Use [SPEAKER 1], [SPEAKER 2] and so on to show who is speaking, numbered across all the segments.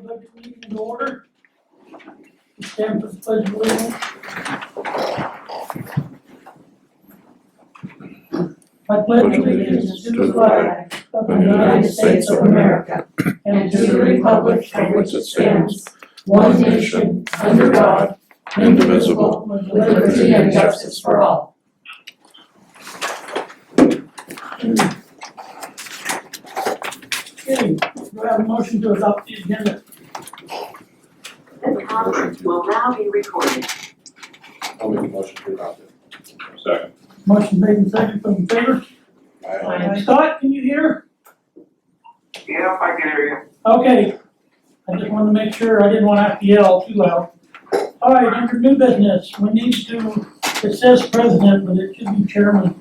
[SPEAKER 1] the budget meeting to order. Stand for the pledge of allegiance. I pledge allegiance to the flag of the United States of America and to the republic for which it stands, one nation, under God, indivisible, with liberty and justice for all. Okay, do I have a motion to adopt the agenda?
[SPEAKER 2] This conference will now be recorded.
[SPEAKER 3] I'll make a motion to adopt it. Second.
[SPEAKER 1] Motion made and seconded, those in favor?
[SPEAKER 3] Aye.
[SPEAKER 1] Scott, can you hear?
[SPEAKER 4] Yeah, I can hear you.
[SPEAKER 1] Okay, I just wanted to make sure, I didn't want to have to yell too loud. All right, under new business, we need to, it says president, but it should be chairman.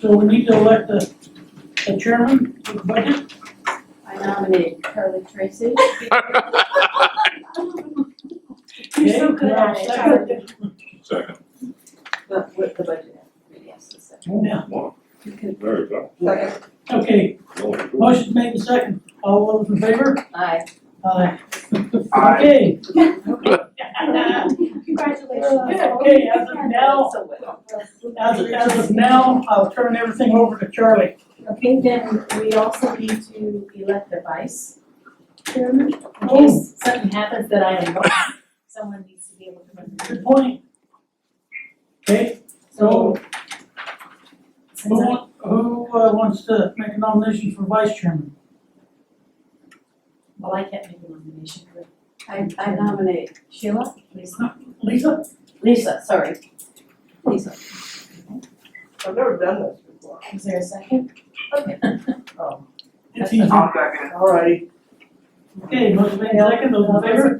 [SPEAKER 1] So we need to elect a chairman for the budget.
[SPEAKER 5] I nominate Carly Tracy.
[SPEAKER 1] You're
[SPEAKER 5] so good at it.
[SPEAKER 3] Second.
[SPEAKER 5] But with the budget, yes, the second.
[SPEAKER 1] Yeah,
[SPEAKER 3] Very good.
[SPEAKER 5] Second.
[SPEAKER 1] okay, motion made and second, all those in favor?
[SPEAKER 5] Aye.
[SPEAKER 1] Aye.
[SPEAKER 4] Aye.
[SPEAKER 1] Okay.
[SPEAKER 5] Congratulations.
[SPEAKER 1] Okay, as of now,
[SPEAKER 5] So well.
[SPEAKER 1] as of now, I'll turn everything over to Charlie.
[SPEAKER 5] Okay, then we also need to elect the vice chairman. In
[SPEAKER 1] Oh.
[SPEAKER 5] case something happens that I am not, someone needs to be able to run the
[SPEAKER 1] Good point. Okay, so
[SPEAKER 5] Since I-
[SPEAKER 1] who wants to make a nomination for vice chairman?
[SPEAKER 5] Well, I can't make a nomination for.
[SPEAKER 6] I nominate
[SPEAKER 5] Sheila? Lisa?
[SPEAKER 1] Lisa?
[SPEAKER 5] Lisa, sorry. Lisa.
[SPEAKER 6] I've never done this before.
[SPEAKER 5] Is there a second? Okay.
[SPEAKER 1] It's easy.
[SPEAKER 4] I'll second it.
[SPEAKER 6] Alrighty.
[SPEAKER 1] Okay, motion made and second, those in favor?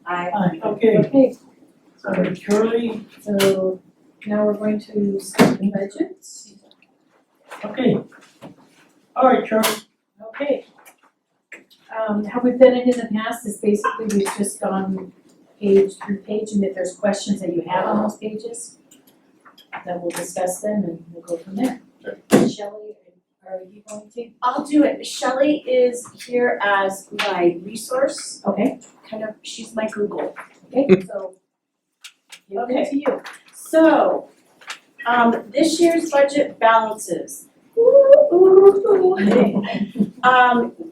[SPEAKER 6] Aye.
[SPEAKER 1] Aye, okay,
[SPEAKER 5] Okay,
[SPEAKER 1] so Charlie,
[SPEAKER 5] so now we're going to start the budget.
[SPEAKER 1] okay. All right, Charlie,
[SPEAKER 5] Okay. How we've done it in the past is basically we've just gone page through page, and if there's questions that you have on those pages, then we'll discuss them and we'll go from there. Shelley, are you going to?
[SPEAKER 7] I'll do it. Shelley is here as my resource,
[SPEAKER 5] Okay,
[SPEAKER 7] kind of, she's my Google.
[SPEAKER 5] okay, so. Give it to you.
[SPEAKER 7] So, this year's budget balances.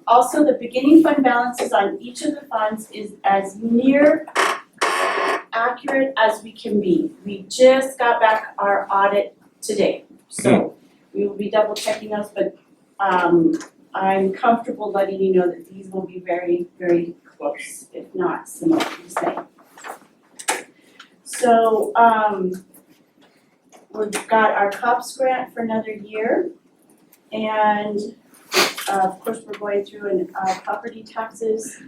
[SPEAKER 7] Also, the beginning fund balances on each of the funds is as near accurate as we can be. We just got back our audit today, so we will be double checking those, but I'm comfortable letting you know that these will be very, very close, if not similar to the same. So, we've got our COPS grant for another year, and of course, we're going through property taxes.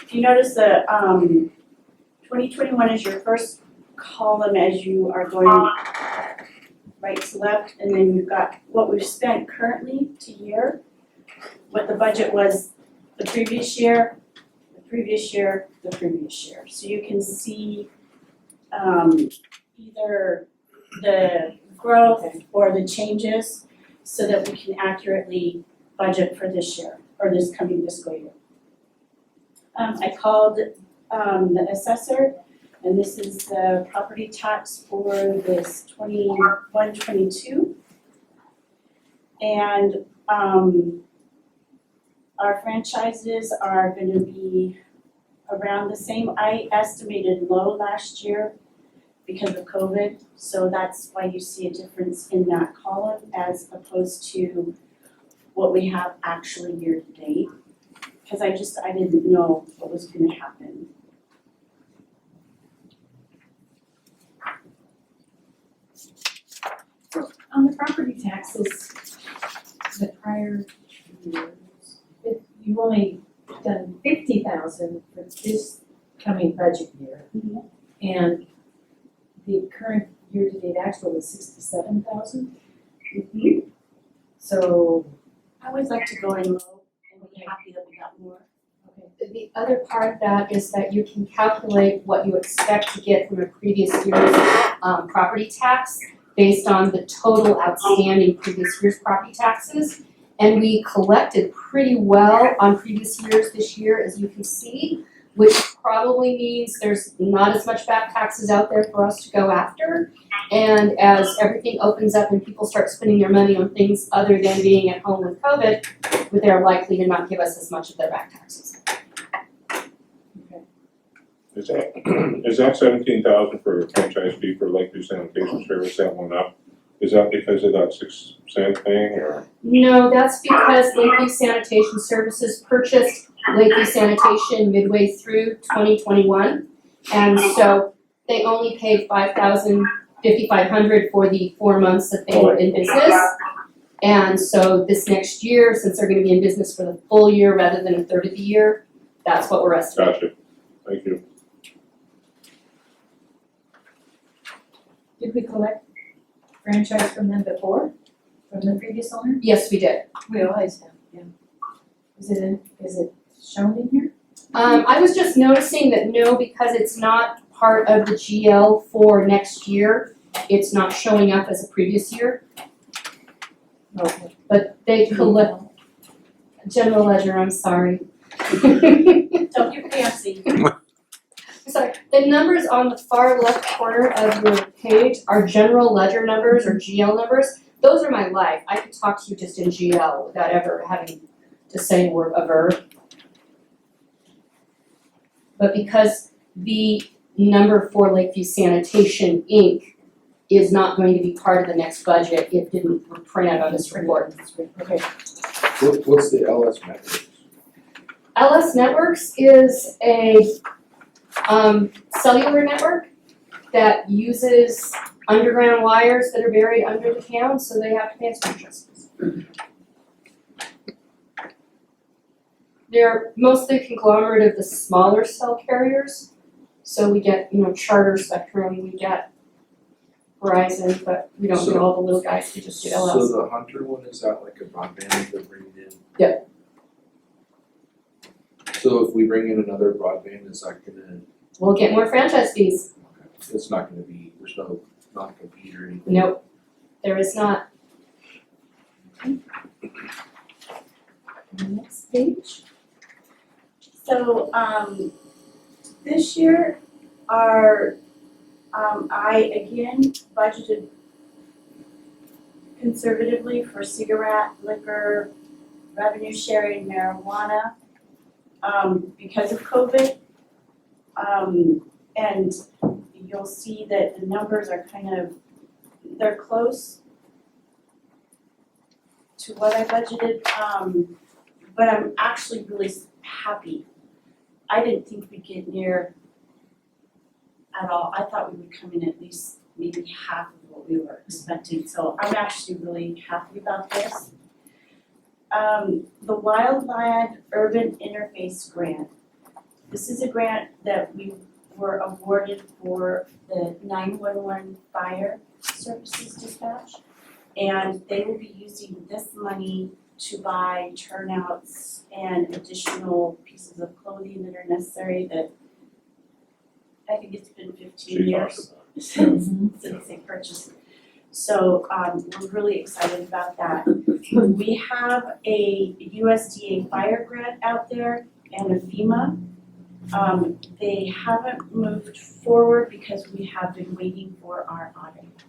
[SPEAKER 7] If you notice the 2021 is your first column as you are going right to left, and then we've got what we've spent currently to year, what the budget was the previous year, the previous year, the previous year. So you can see either the growth or the changes so that we can accurately budget for this year or this coming fiscal year. I called the assessor, and this is the property tax for this 21-22. And our franchises are gonna be around the same. I estimated low last year because of COVID, so that's why you see a difference in that column as opposed to what we have actually year to date. Because I didn't know what was gonna happen.
[SPEAKER 5] On the property taxes, the prior years, you've only done 50,000 for this coming budget year.
[SPEAKER 7] Mhm.
[SPEAKER 5] And the current year-to-date actual is 67,000. So,
[SPEAKER 7] I always like to go in low and be happy that we got more.
[SPEAKER 8] The other part of that is that you can calculate what you expect to get from a previous year's property tax based on the total outstanding previous year's property taxes. And we collected pretty well on previous years this year, as you can see, which probably means there's not as much back taxes out there for us to go after. And as everything opens up and people start spending their money on things other than being at home with COVID, they're likely to not give us as much of their back taxes.
[SPEAKER 3] Is that 17,000 for a franchise fee for Lakeview Sanitation Service that went up? Is that because of that 6 cent thing or?
[SPEAKER 8] No, that's because Lakeview Sanitation Services purchased Lakeview Sanitation midway through 2021. And so they only paid $5,500 for the 4 months that they were in business. And so this next year, since they're gonna be in business for the full year rather than a third of the year, that's what we're estimating.
[SPEAKER 3] Gotcha, thank you.
[SPEAKER 5] Did we collect franchise from them before, from the previous owner?
[SPEAKER 8] Yes, we did.
[SPEAKER 5] We always have, yeah. Is it shown in here?
[SPEAKER 8] I was just noticing that no, because it's not part of the GL for next year, it's not showing up as a previous year,
[SPEAKER 5] Okay.
[SPEAKER 8] but they collect, general ledger, I'm sorry.
[SPEAKER 7] Don't get fancy.
[SPEAKER 8] Sorry, the numbers on the far left corner of your page are general ledger numbers or GL numbers. Those are my life. I could talk to you just in GL without ever having to say a verb. But because the number for Lakeview Sanitation Inc. is not going to be part of the next budget, it didn't print out on this report.
[SPEAKER 5] Okay.
[SPEAKER 9] What's the LS Networks?
[SPEAKER 8] LS Networks is a cellular network that uses underground wires that are buried under the town, so they have to pay us interest. They're mostly a conglomerate of the smaller cell carriers, so we get, Charter, Spectrum, we get Verizon, but we don't get all the little guys, we just get LS.
[SPEAKER 9] So the Hunter one, is that like a broadband that they're bringing in?
[SPEAKER 8] Yep.
[SPEAKER 9] So if we bring in another broadband, is that gonna,
[SPEAKER 8] We'll get more franchise fees.
[SPEAKER 9] it's not gonna be, there's no non-compete or anything?
[SPEAKER 8] Nope, there is not.
[SPEAKER 5] Next page.
[SPEAKER 7] So, this year, I again budgeted conservatively for cigarette, liquor, revenue sharing, marijuana, because of COVID. And you'll see that the numbers are they're close to what I budgeted, but I'm actually really happy. I didn't think we'd get near at all. I thought we would come in at least maybe half of what we were expecting, so I'm actually really happy about this. The Wildland Urban Interface Grant. This is a grant that we were awarded for the 911 fire services dispatch. And they will be using this money to buy turnouts and additional pieces of clothing that are necessary that I think it's been 15 years since they purchased it. So we're really excited about that. We have a USDA fire grant out there and a FEMA. They haven't moved forward because we have been waiting for our audit.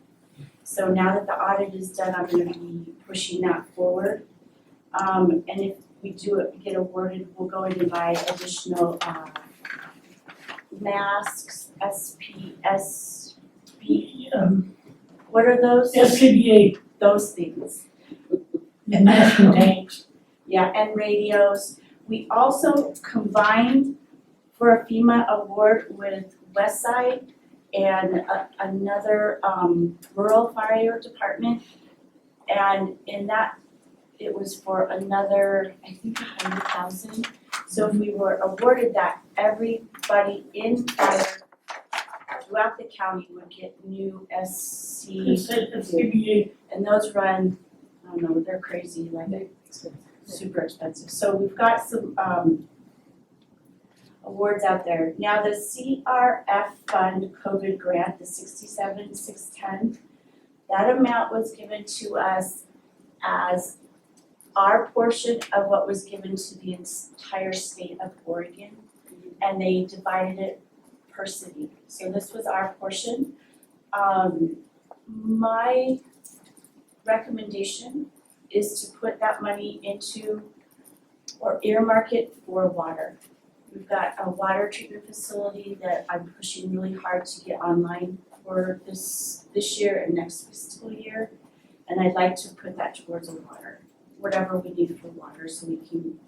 [SPEAKER 7] So now that the audit is done, I'm gonna be pushing that forward. And if we get awarded, we'll go in and buy additional masks, what are those?
[SPEAKER 1] SCBA
[SPEAKER 7] Those things.
[SPEAKER 1] and national tanks.
[SPEAKER 7] Yeah, and radios. We also combined for a FEMA award with Westside and another rural fire department. And in that, it was for another, I think 100,000. So if we were awarded that, everybody in fire throughout the county would get new
[SPEAKER 1] SCBA.
[SPEAKER 7] and those run, I don't know, they're crazy, like they're super expensive. So we've got some awards out there. Now the CRF fund COVID grant, the 67,610, that amount was given to us as our portion of what was given to the entire state of Oregon, and they divided it per city. So this was our portion. My recommendation is to put that money into or earmark it for water. We've got a water treatment facility that I'm pushing really hard to get online for this year and next fiscal year. And I'd like to put that towards the water, whatever we need for water, so we can,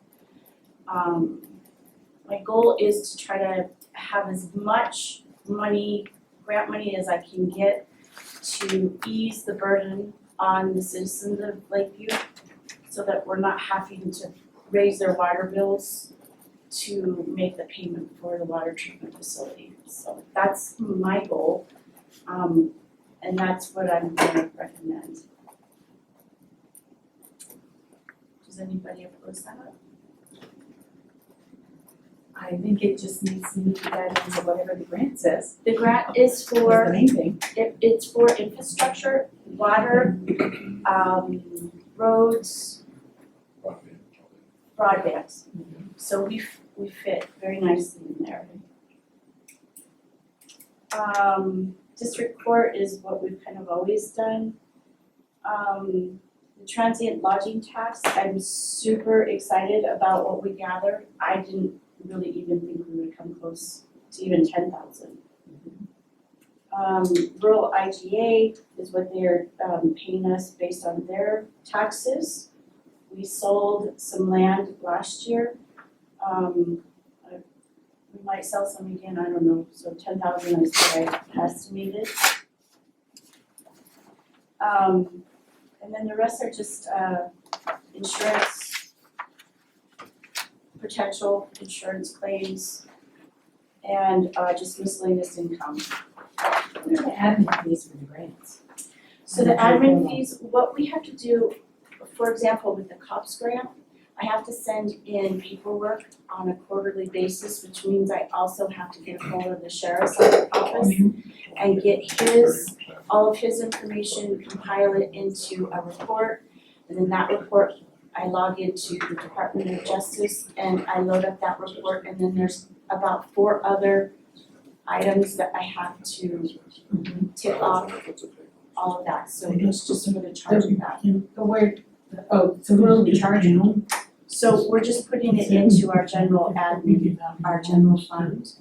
[SPEAKER 7] my goal is to try to have as much money, grant money as I can get to ease the burden on the citizens of Lakeview, so that we're not having to raise their water bills to make the payment for the water treatment facility. So that's my goal, and that's what I'm gonna recommend. Does anybody oppose that?
[SPEAKER 5] I think it just needs to meet the guidelines of whatever the grant says.
[SPEAKER 7] The grant is
[SPEAKER 5] That's the
[SPEAKER 7] for,
[SPEAKER 5] main thing.
[SPEAKER 7] it's for infrastructure, water, roads, broadband. So we fit very nicely in there. District court is what we've kind of always done. The transient lodging tax, I'm super excited about what we gathered. I didn't really even think we would come close to even 10,000. Rural IGA is what they're paying us based on their taxes. We sold some land last year. We might sell some again, I don't know, so 10,000 is what I estimated. And then the rest are just insurance, potential insurance claims, and just miscellaneous income.
[SPEAKER 5] What are the admin fees for the grants?
[SPEAKER 7] So the admin fees, what we have to do, for example, with the COPS grant, I have to send in paperwork on a quarterly basis, which means I also have to get a hold of the sheriff's office and get all of his information, compile it into a report, and then that report, I log into the Department of Justice and I load up that report, and then there's about 4 other items that I have to tick off all of that, so it's just for the charge of that.
[SPEAKER 5] So who are we charging them?
[SPEAKER 7] So we're just putting it into our general admin, our general fund.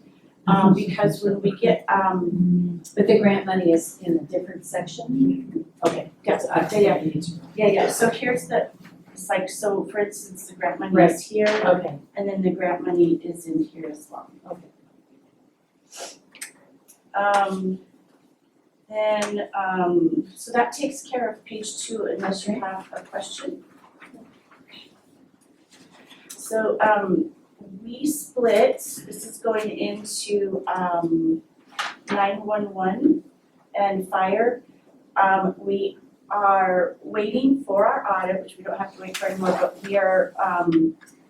[SPEAKER 7] Because when we get,
[SPEAKER 5] But the grant money is in a different section? Okay.
[SPEAKER 7] yeah, so here's it's like, so for instance, the grant money
[SPEAKER 5] Right.
[SPEAKER 7] is here,
[SPEAKER 5] Okay.
[SPEAKER 7] and then the grant money is in here as well.
[SPEAKER 5] Okay.
[SPEAKER 7] So that takes care of page 2 unless you have a question. So, we split, this is going into, 911 and fire. We are waiting for our audit, which we don't have to wait for anymore, but we are,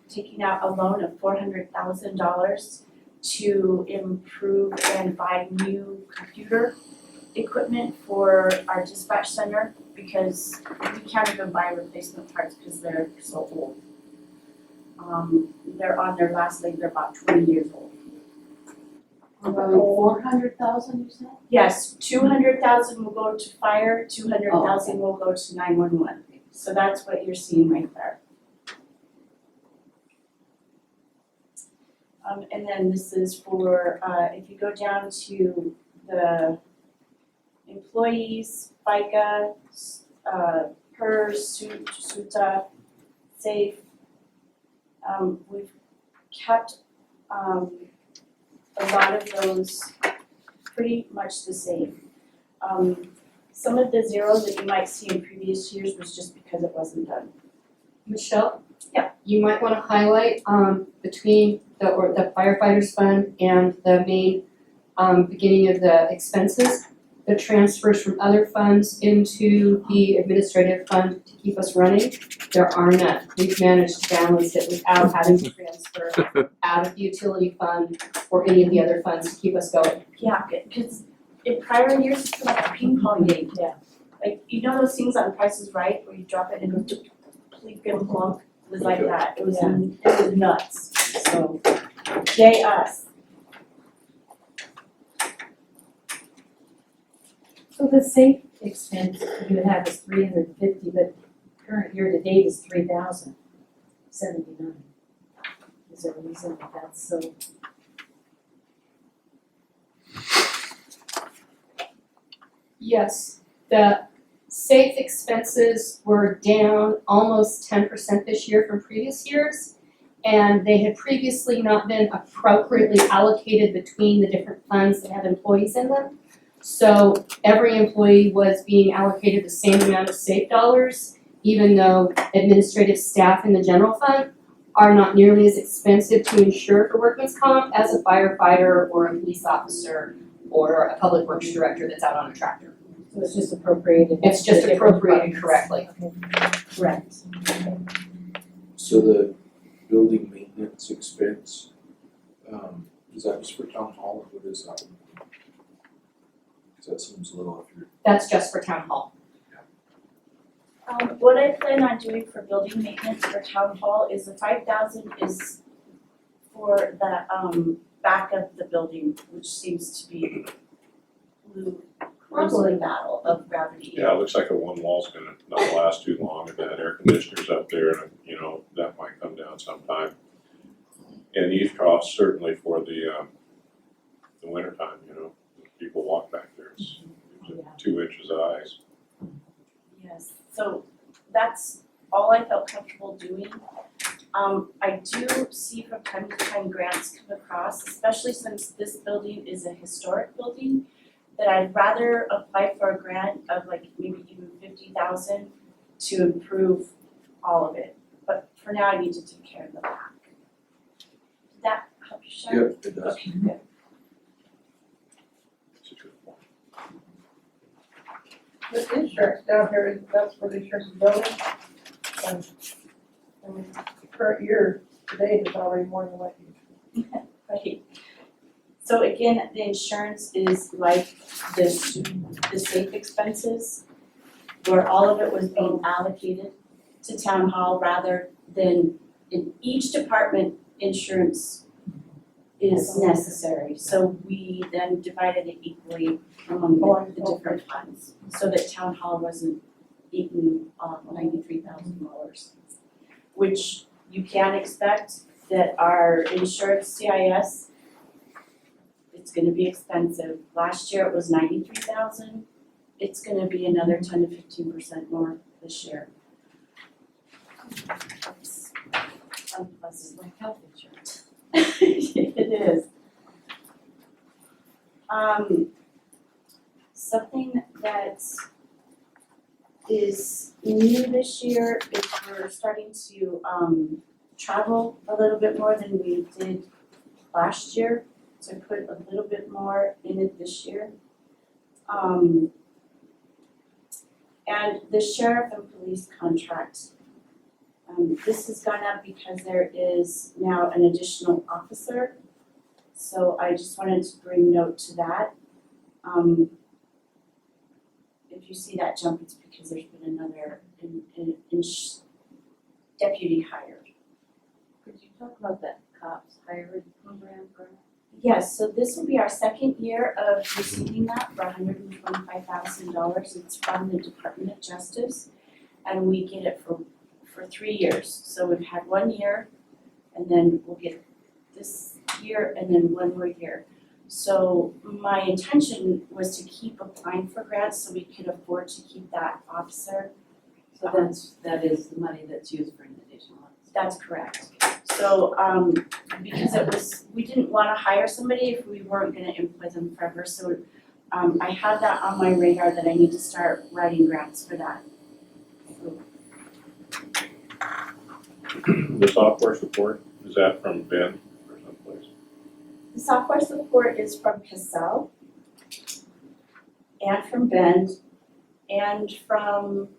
[SPEAKER 7] taking out a loan of $400,000 to improve and buy new computer equipment for our dispatch center, because we can't even buy replacement parts because they're so old. They're on their last leg, they're about 20 years old.
[SPEAKER 6] About 400,000, you said?
[SPEAKER 7] Yes, 200,000 will go to fire, 200,000 will go to 911. So that's what you're seeing right there. And then this is for, if you go down to the employees, FICA, PERS, SUTA, SAFE, we've kept a lot of those pretty much the same. Some of the zeros that you might see in previous years was just because it wasn't done.
[SPEAKER 8] Michelle?
[SPEAKER 7] Yeah.
[SPEAKER 8] You might wanna highlight, between the firefighters fund and the main, beginning of the expenses, the transfers from other funds into the administrative fund to keep us running. There are none. We've managed to balance it without having to transfer out of the utility fund or any of the other funds to keep us going.
[SPEAKER 7] Yeah, because in prior years, it's like a ping pong game.
[SPEAKER 5] Yeah.
[SPEAKER 7] Like, you know those things on Price is Right, where you drop it and it goes Leak and Plunk was like that, it was nuts, so, yay us.
[SPEAKER 5] So the safe expense you have is 350, but current year to date is 3,079. Is there a reason that that's so?
[SPEAKER 8] Yes, the safe expenses were down almost 10% this year from previous years. And they had previously not been appropriately allocated between the different funds that have employees in them. So every employee was being allocated the same amount of safe dollars, even though administrative staff in the general fund are not nearly as expensive to insure for workman's comp as a firefighter or a police officer or a public works director that's out on a tractor.
[SPEAKER 5] So it's just appropriated?
[SPEAKER 8] It's just
[SPEAKER 5] to different
[SPEAKER 8] appropriated
[SPEAKER 5] funds.
[SPEAKER 8] correctly.
[SPEAKER 5] Okay. Correct.
[SPEAKER 9] So the building maintenance expense, is that just for town hall or what is that? Cause that seems a little off your.
[SPEAKER 8] That's just for town hall.
[SPEAKER 7] What I plan on doing for building maintenance for town hall is the 5,000 is for the back of the building, which seems to be losing battle of gravity.
[SPEAKER 3] Yeah, it looks like a one wall's gonna not last too long, and that air conditioner's up there, and, you know, that might come down sometime. And eave troughs certainly for the winter time, you know, people walk back there, it's 2 inches of ice.
[SPEAKER 7] Yes, so that's all I felt comfortable doing. I do see from time to time grants come across, especially since this building is a historic building, that I'd rather apply for a grant of like maybe even 50,000 to improve all of it. But for now, I need to take care of the back. Did that help you, Sharon?
[SPEAKER 9] Yep, it does.
[SPEAKER 7] Okay, good.
[SPEAKER 3] It's a good point.
[SPEAKER 1] The insurance down here, that's for the insurance building. And the current year to date is already more than what you.
[SPEAKER 7] Right. So again, the insurance is like this, the safe expenses, where all of it was being allocated to town hall rather than in each department, insurance is necessary. So we then divided it equally among the different funds, so that town hall wasn't eating $93,000, which you can expect that our insured CIS, it's gonna be expensive. Last year it was 93,000. It's gonna be another 10 to 15% more this year. It's unpleasant.
[SPEAKER 5] Like health insurance.
[SPEAKER 7] It is. Something that is new this year is we're starting to travel a little bit more than we did last year. So I put a little bit more in it this year. And the sheriff and police contract, this has gone up because there is now an additional officer. So I just wanted to bring note to that. If you see that jump, it's because there's been another deputy hired.
[SPEAKER 6] Could you talk about that cops hiring program grant?
[SPEAKER 7] Yes, so this will be our second year of receiving that for $125,000. It's from the Department of Justice, and we get it for 3 years. So we've had 1 year, and then we'll get this year, and then 1 more year. So my intention was to keep applying for grants so we could afford to keep that officer.
[SPEAKER 6] So that is the money that's used for an additional one.
[SPEAKER 7] That's correct. So, because we didn't wanna hire somebody if we weren't gonna employ them forever, so, I have that on my radar that I need to start writing grants for that. So,
[SPEAKER 3] The software support, is that from Ben or someplace?
[SPEAKER 7] the software support is from Cassell and from Bend and from,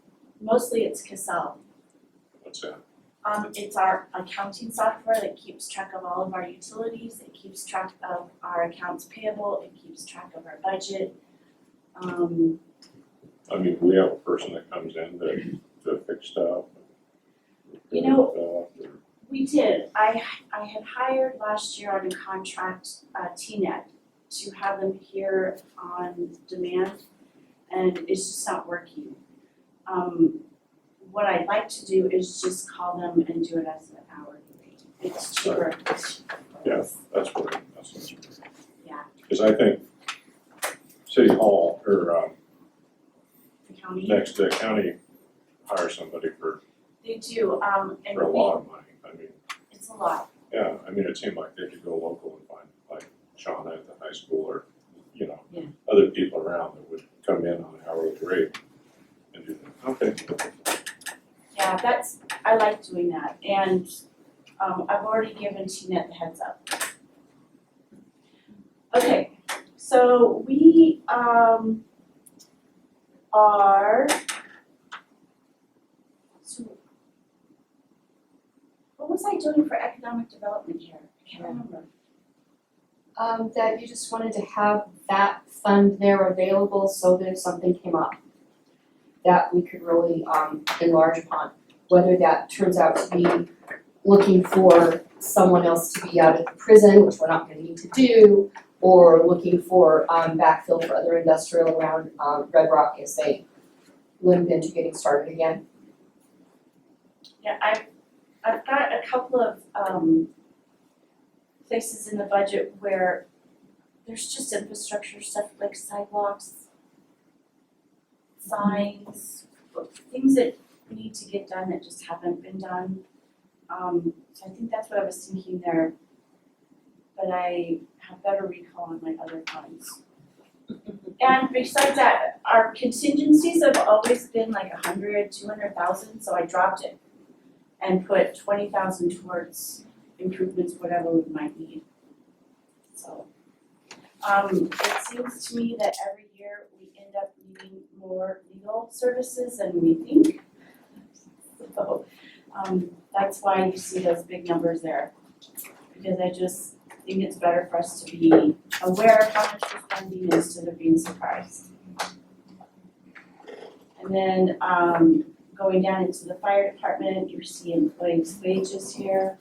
[SPEAKER 7] mostly it's Cassell.
[SPEAKER 3] What's that?
[SPEAKER 7] It's our accounting software that keeps track of all of our utilities, it keeps track of our accounts payable, it keeps track of our budget.
[SPEAKER 3] I mean, we have a person that comes in to fix stuff.
[SPEAKER 7] You know,
[SPEAKER 3] developed, or-
[SPEAKER 7] we did. I had hired last year on a contract, TNET, to have them here on demand, and it's just not working. What I'd like to do is just call them and do it as an hourly rate. It's cheaper.
[SPEAKER 3] Yeah, that's what, that's.
[SPEAKER 7] Yeah.
[SPEAKER 3] Cause I think City Hall, or,
[SPEAKER 7] The county,
[SPEAKER 3] next to county hire somebody for
[SPEAKER 7] they do, and
[SPEAKER 3] a lot of money. I mean,
[SPEAKER 7] it's a lot.
[SPEAKER 3] yeah, I mean, it seemed like they could go local and find like Shauna at the high school or, you know,
[SPEAKER 6] Yeah.
[SPEAKER 3] other people around that would come in on an hourly rate and do that. Okay.
[SPEAKER 7] Yeah, I like doing that, and, I've already given TNET the heads up. Okay, so we, are, so, what was I doing for economic development here? I can't remember.
[SPEAKER 8] That you just wanted to have that fund there available so that if something came up, that we could really, enlarge upon. Whether that turns out to be looking for someone else to be out of the prison, which we're not gonna need to do, or looking for, backfill for other industrial around, Red Rock as they live into getting started again.
[SPEAKER 7] Yeah, I've got a couple of, places in the budget where there's just infrastructure stuff like sidewalks, signs, things that need to get done that just haven't been done. So I think that's what I was thinking there, but I have better recall on my other funds. And besides that, our contingencies have always been like 100, 200,000, so I dropped it and put 20,000 towards improvements, whatever we might need. So, it seems to me that every year we end up needing more legal services than we think. So, that's why you see those big numbers there. Because I just think it's better for us to be aware of how much we're spending instead of being surprised. And then, going down into the fire department, you see employees' wages here.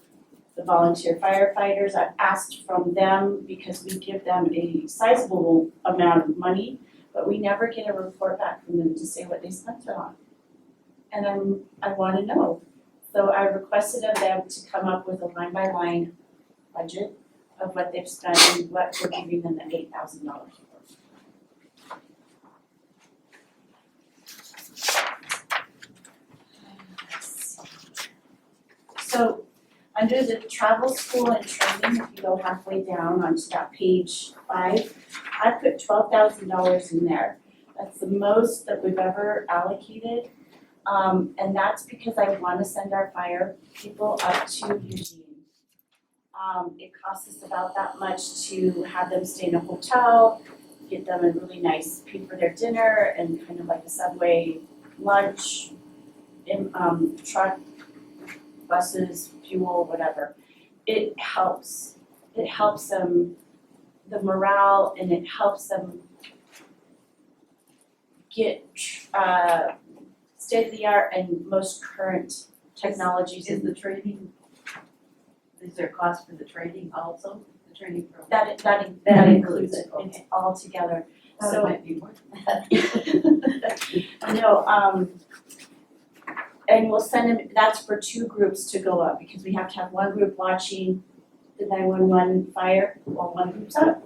[SPEAKER 7] The volunteer firefighters, I've asked from them because we give them a sizable amount of money, but we never get a report back from them to say what they spent it on. And I wanna know. So I requested of them to come up with a line by line budget of what they've spent and what we're giving them the $8,000 for. So under the travel, school and training, if you go halfway down onto that page 5, I put $12,000 in there. That's the most that we've ever allocated. And that's because I wanna send our fire people up to Eugene. It costs us about that much to have them stay in a hotel, get them a really nice pay for their dinner and kind of like a Subway lunch, in, truck, buses, fuel, whatever. It helps them, the morale, and it helps them get, state-of-the-art and most current technologies.
[SPEAKER 6] Is the training, is there a cost for the training also, the training program?
[SPEAKER 7] That includes it, it's all together.
[SPEAKER 6] So
[SPEAKER 7] So-
[SPEAKER 6] it might be more than that.
[SPEAKER 7] No, and we'll send them, that's for 2 groups to go up, because we have to have one group watching the 911 fire while one group's up.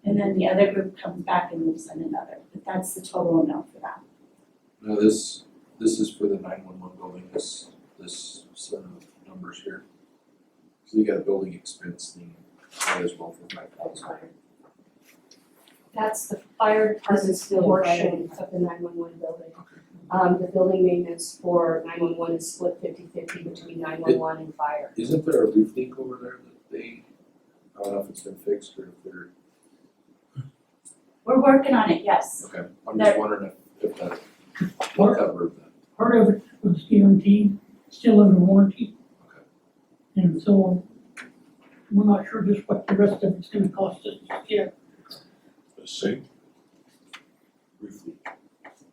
[SPEAKER 7] And then the other group comes back and we'll send another, but that's the total amount for that.
[SPEAKER 9] Now this is for the 911 building, this set of numbers here. So you got a building expense thing as well for 5,000.
[SPEAKER 8] That's the fire department's
[SPEAKER 6] This is still
[SPEAKER 8] portion of the 911 building. The building maintenance for 911 is split 50-50 between 911 and fire.
[SPEAKER 9] Isn't there a roof leak over there that they, I don't know if it's been fixed or if they're,
[SPEAKER 7] We're working on it, yes.
[SPEAKER 9] okay, I'm just wondering if that will cover that.
[SPEAKER 1] Part of it was guaranteed, still under warranty.
[SPEAKER 9] Okay.
[SPEAKER 1] And so we're not sure just what the rest of it's gonna cost us yet.
[SPEAKER 3] The sink,
[SPEAKER 9] Roof leak.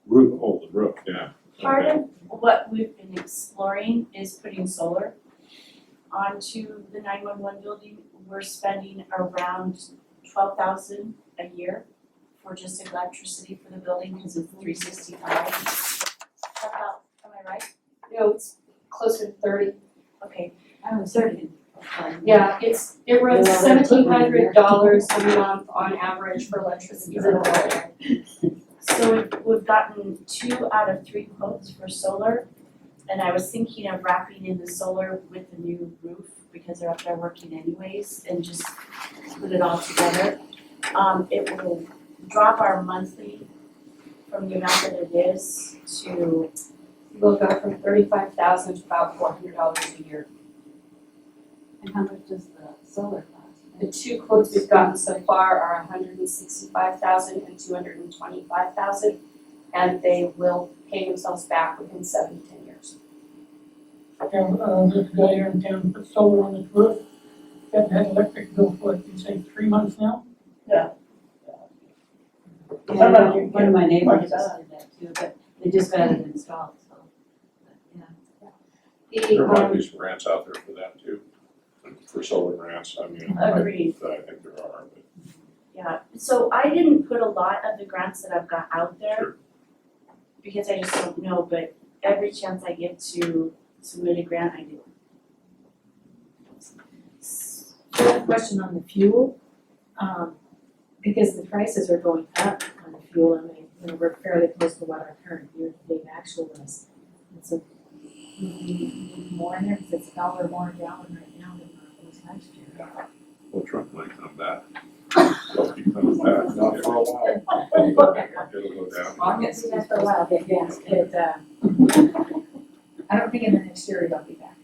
[SPEAKER 3] roof, oh, the roof, yeah.
[SPEAKER 7] Part of what we've been exploring is putting solar onto the 911 building. We're spending around 12,000 a year for just electricity for the building because it's 365. About, am I right?
[SPEAKER 8] No, it's closer to 30.
[SPEAKER 7] Okay,
[SPEAKER 6] I was certain.
[SPEAKER 8] Yeah, it runs $1,700 a month on average for electricity for the building.
[SPEAKER 7] so we've gotten 2 out of 3 quotes for solar. And I was thinking of wrapping in the solar with the new roof because they're up there working anyways and just put it all together. It will drop our monthly from the amount that it is to,
[SPEAKER 8] We'll go from $35,000 to about $400 a year.
[SPEAKER 6] And how much does the solar cost?
[SPEAKER 8] The 2 quotes we've gotten so far are $165,000 and $225,000, and they will pay themselves back within 7 to 10 years.
[SPEAKER 1] There's a guy here in town put solar on his roof. Hasn't had electric bill for, you say, 3 months now?
[SPEAKER 6] Yeah,
[SPEAKER 1] Somebody-
[SPEAKER 6] one of my neighbors
[SPEAKER 1] Like
[SPEAKER 6] just
[SPEAKER 1] that.
[SPEAKER 6] did that too, but they just got it installed, so, but, yeah.
[SPEAKER 8] The,
[SPEAKER 3] There might be some grants out there for that too, for solar grants, I mean,
[SPEAKER 7] Agreed.
[SPEAKER 3] I think there are, but.
[SPEAKER 7] yeah. So I didn't put a lot of the grants that I've got out there
[SPEAKER 3] Sure.
[SPEAKER 7] because I just don't know, but every chance I get to submit a grant, I do.
[SPEAKER 5] So I have a question on the fuel, because the prices are going up on the fuel, I mean, we're fairly close to what our current year-to-date actual is. And so, we need more in there, because it's $1 more a gallon right now than it was last year.
[SPEAKER 3] Well, Trump might come back. Well, he comes back.
[SPEAKER 9] Not for a while.
[SPEAKER 3] It'll go down.
[SPEAKER 5] Well, I'm gonna see that for a while, but yes, I don't think in the next year it'll be back.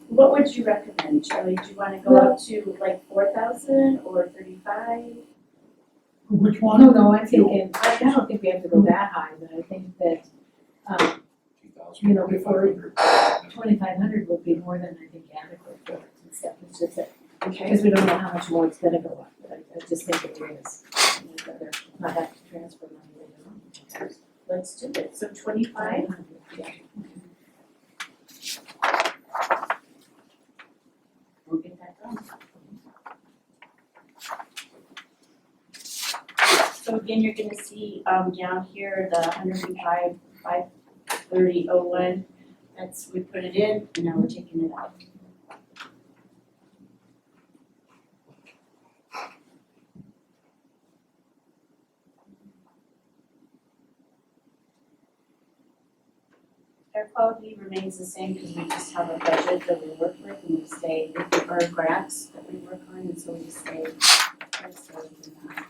[SPEAKER 7] What would you recommend, Charlie? Do you wanna go up to like 4,000 or 35?
[SPEAKER 1] Which one?
[SPEAKER 5] No, I'm thinking, I don't think we have to go that high, but I think that,
[SPEAKER 9] 2,000,
[SPEAKER 5] You know, before-
[SPEAKER 9] 2,500.
[SPEAKER 5] 2,500 would be more than I think adequate for it and stuff, it's just that,
[SPEAKER 7] Okay.
[SPEAKER 5] because we don't know how much more it's gonna go up, but I just think it is. I'd rather not have to transfer money later on.
[SPEAKER 7] Let's do it. So 25?
[SPEAKER 5] 500, yeah.
[SPEAKER 7] We'll get that done. So again, you're gonna see down here, the 105, 530.01, that's, we put it in, and now we're taking it out. Air quality remains the same because we just have a budget that we work with and we stay, or grants that we work on, and so we stay, within that.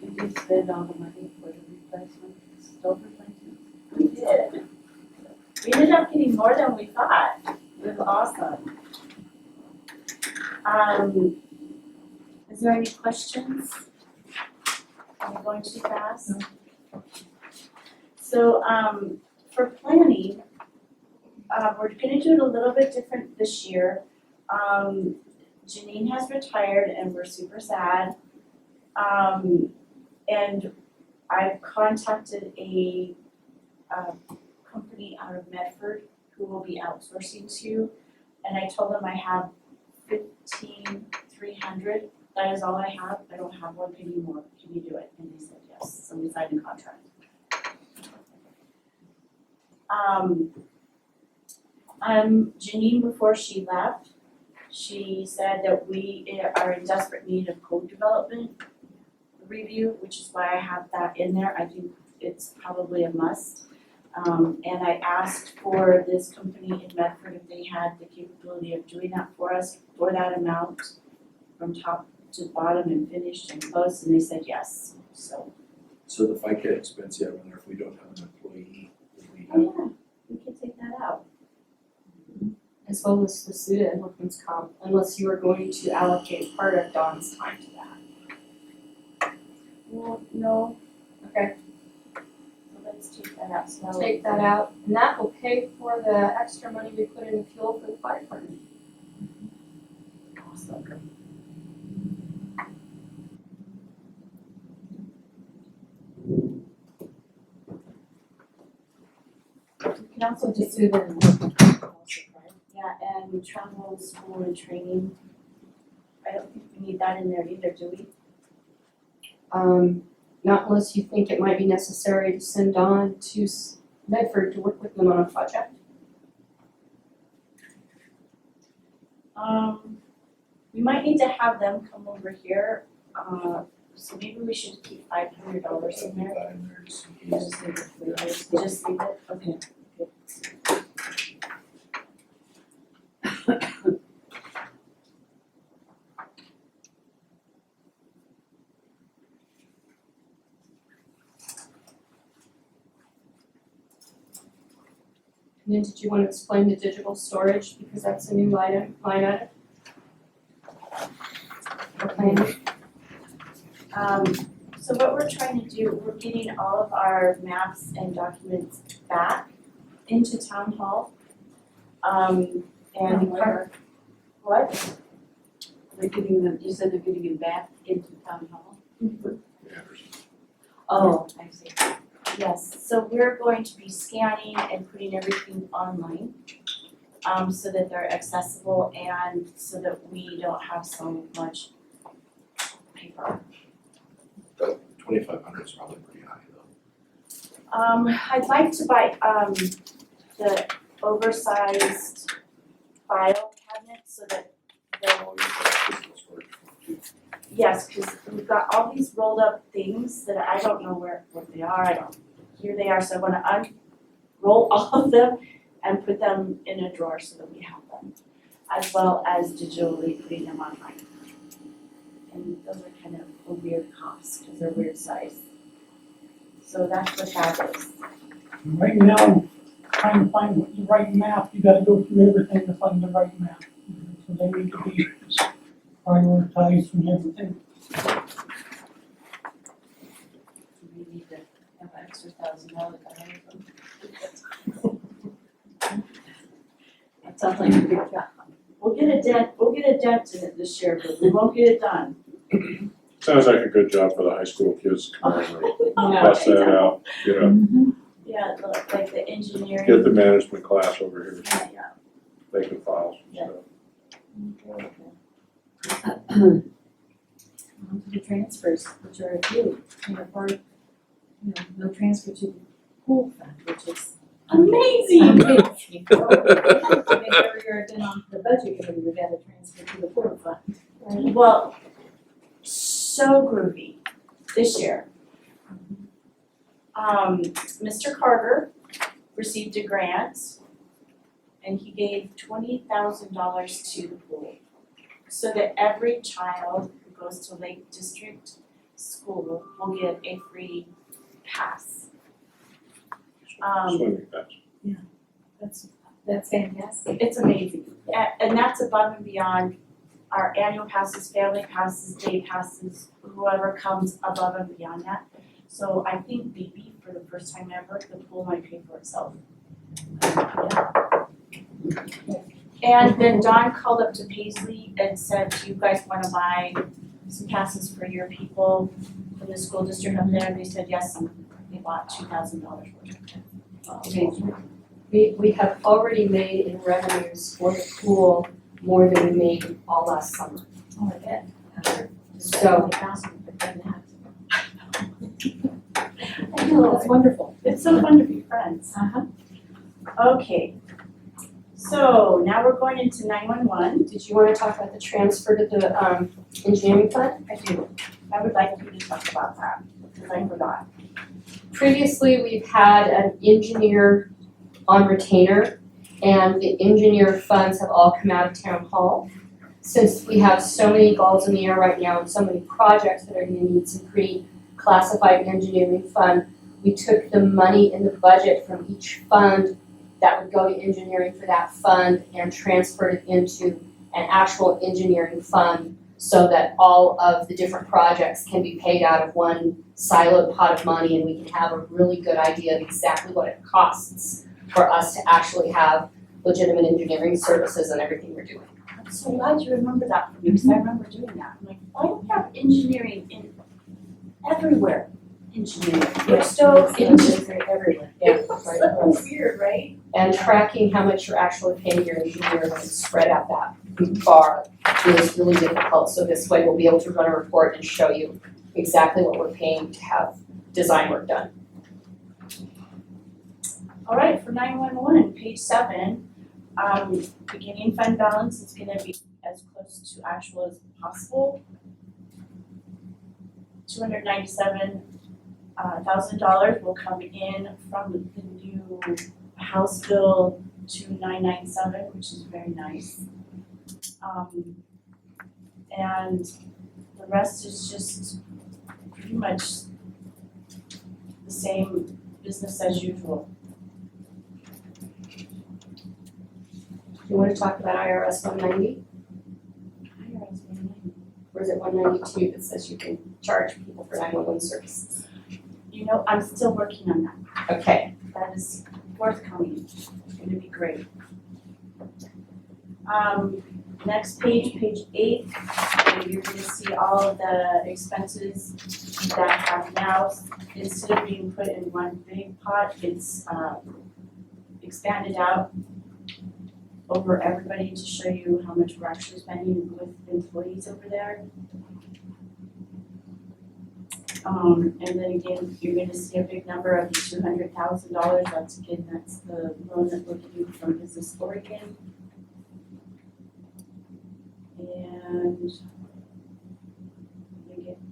[SPEAKER 6] Did you spend all the money for the replacement, stove replacement?
[SPEAKER 7] We did. We ended up getting more than we thought. It was awesome. Is there any questions? Am I going too fast? So, for planning, we're gonna do it a little bit different this year. Janine has retired and we're super sad. And I've contacted a company out of Medford who will be outsourcing to, and I told them I have 15,300. That is all I have. I don't have one penny more. Can you do it? And they said yes. So we signed a contract. Janine, before she left, she said that we are in desperate need of code development review, which is why I have that in there. I think it's probably a must. And I asked for this company in Medford if they had the capability of doing that for us for that amount from top to bottom and finished and close, and they said yes, so.
[SPEAKER 9] So the FICA expense, yeah, whether if we don't have an employee, we
[SPEAKER 7] Oh
[SPEAKER 9] have,
[SPEAKER 7] yeah, we can take that out.
[SPEAKER 8] as well as the student and workman's comp, unless you are going to allocate part of Dawn's time to that.
[SPEAKER 7] Well, no,
[SPEAKER 8] Okay,
[SPEAKER 7] so let's take that out, so.
[SPEAKER 8] take that out, and that will pay for the extra money we put in fuel for the fire department.
[SPEAKER 7] Awesome. council
[SPEAKER 5] So just
[SPEAKER 7] just,
[SPEAKER 5] do the.
[SPEAKER 7] yeah, and travel, school and training. I don't think we need that in there either, do we?
[SPEAKER 8] Not unless you think it might be necessary to send Dawn to Medford to work with them on a project.
[SPEAKER 7] We might need to have them come over here, so maybe we should keep $500 in there.
[SPEAKER 9] That in there just in case.
[SPEAKER 7] Just leave it, okay.
[SPEAKER 8] And then did you want to explain the digital storage, because that's a new line item? Okay.
[SPEAKER 7] So what we're trying to do, we're getting all of our maps and documents back into town hall. And
[SPEAKER 6] where?
[SPEAKER 7] what?
[SPEAKER 6] They're getting them, you said they're getting them back into town hall?
[SPEAKER 3] Yeah, there's-
[SPEAKER 6] Oh, I see.
[SPEAKER 7] Yes, so we're going to be scanning and putting everything online, so that they're accessible and so that we don't have so much paper.
[SPEAKER 9] But 2,500 is probably pretty high though.
[SPEAKER 7] I'd like to buy, the oversized file cabinet so that
[SPEAKER 9] Oh, you got physical storage too.
[SPEAKER 7] yes, cause we've got all these rolled up things that I don't know what they are, here they are, so I wanna unroll all of them and put them in a drawer so that we have them, as well as digitally putting them online. And those are kind of a weird cost, cause they're weird size. So that's what that is.
[SPEAKER 1] Right now, trying to find the right map, you gotta go through everything to find the right map. So they need to be prioritized and everything.
[SPEAKER 6] Do we need to have an extra $1,000 coming? That sounds like a big job.
[SPEAKER 7] We'll get a dent in it this year, but we won't get it done.
[SPEAKER 3] Sounds like a good job for the high school kids to come over and
[SPEAKER 7] Yeah,
[SPEAKER 3] bust that out, you know,
[SPEAKER 7] Yeah, like the engineering.
[SPEAKER 3] get the management class over here,
[SPEAKER 7] Yeah.
[SPEAKER 3] making files and
[SPEAKER 7] Yeah.
[SPEAKER 3] stuff.
[SPEAKER 5] On to the transfers, which are a few, for, no transfer to the pool fund, which is
[SPEAKER 7] Amazing.
[SPEAKER 5] amazing. They've never been on the budget committee, we've got to transfer to the pool fund.
[SPEAKER 7] Well, so groovy this year. Mr. Carter received a grant and he gave $20,000 to the pool so that every child who goes to Lake District School will get a free pass.
[SPEAKER 3] Swimming pass.
[SPEAKER 5] That's fantastic.
[SPEAKER 7] It's amazing. And that's above and beyond our annual passes, family passes, day passes, whoever comes above and beyond that. So I think maybe for the first time ever, the pool might pay for itself. And then Don called up to Paisley and said, do you guys wanna buy some passes for your people from the school district up there? And they said yes, and they bought $2,000 worth.
[SPEAKER 8] We have already made in revenues for the pool more than we made all last summer.
[SPEAKER 5] Oh, I bet.
[SPEAKER 8] So-
[SPEAKER 5] 20,000 for that.
[SPEAKER 7] I know,
[SPEAKER 5] That's wonderful.
[SPEAKER 7] it's so fun to be friends.
[SPEAKER 5] Uh-huh.
[SPEAKER 7] Okay. So now we're going into 911.
[SPEAKER 8] Did you want to talk about the transfer to the engineering fund?
[SPEAKER 7] I do. I would like you to talk about that, because I forgot.
[SPEAKER 8] Previously, we've had an engineer on retainer, and the engineer funds have all come out of town hall. Since we have so many balls in the air right now and so many projects that are gonna need some pretty classified engineering fund, we took the money in the budget from each fund that would go to engineering for that fund and transferred it into an actual engineering fund so that all of the different projects can be paid out of one siloed pot of money, and we can have a really good idea of exactly what it costs for us to actually have legitimate engineering services and everything we're doing.
[SPEAKER 7] I'm so glad you remember that for me, because I remember doing that. I'm like, why do we have engineering in everywhere? Engineering, Bristow, engineering.
[SPEAKER 5] Everywhere, yeah.
[SPEAKER 7] So weird, right?
[SPEAKER 8] and tracking how much you're actually paying your engineer when it's spread out that far is really difficult. So this way we'll be able to run a report and show you exactly what we're paying to have design work done.
[SPEAKER 7] All right, for 911, page 7, beginning fund balance is gonna be as close to actual as possible. $297,000 will come in from the new House Bill 2997, which is very nice. And the rest is just pretty much the same business as usual.
[SPEAKER 8] You wanna talk about IRS 190, or is it 192 that says you can charge people for 911 services?
[SPEAKER 7] You know, I'm still working on that.
[SPEAKER 8] Okay,
[SPEAKER 7] That is forthcoming. It's gonna be great. Next page, page 8, you're gonna see all of the expenses that have now, instead of being put in one big pot, it's expanded out over everybody to show you how much we're actually spending with employees over there. And then again, you're gonna see a big number of the $200,000, that's the loan that we're getting from Business Oregon. And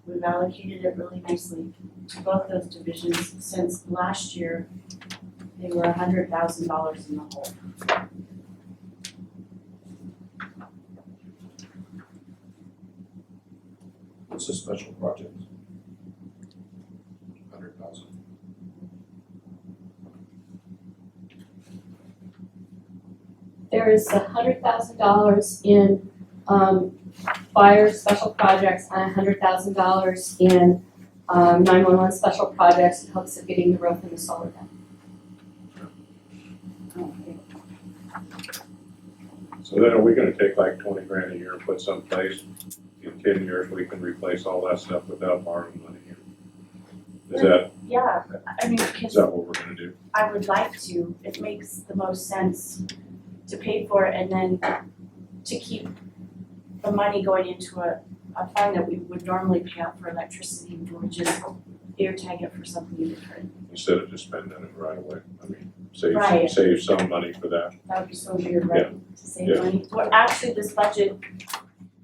[SPEAKER 7] we've allocated it really nicely to both those divisions, since last year, they were $100,000 in the hole.
[SPEAKER 9] It's a special project. 100,000.
[SPEAKER 8] there is $100,000 in fire special projects and $100,000 in 911 special projects in hopes of getting the roof and the solar done.
[SPEAKER 3] So then are we gonna take like 20 grand a year and put someplace, in 10 years, we can replace all that stuff without borrowing money? Is that,
[SPEAKER 7] Yeah, I mean,
[SPEAKER 3] is
[SPEAKER 7] because
[SPEAKER 3] that what we're gonna do?
[SPEAKER 7] I would like to, it makes the most sense to pay for it and then to keep the money going into a fund that we would normally pay out for electricity, and we just air tag it for something different.
[SPEAKER 3] Instead of just spending it right away? I mean,
[SPEAKER 7] Right.
[SPEAKER 3] save some money for that.
[SPEAKER 7] That would be so weird, right, to save
[SPEAKER 3] Yeah.
[SPEAKER 7] money? Well, actually, this budget,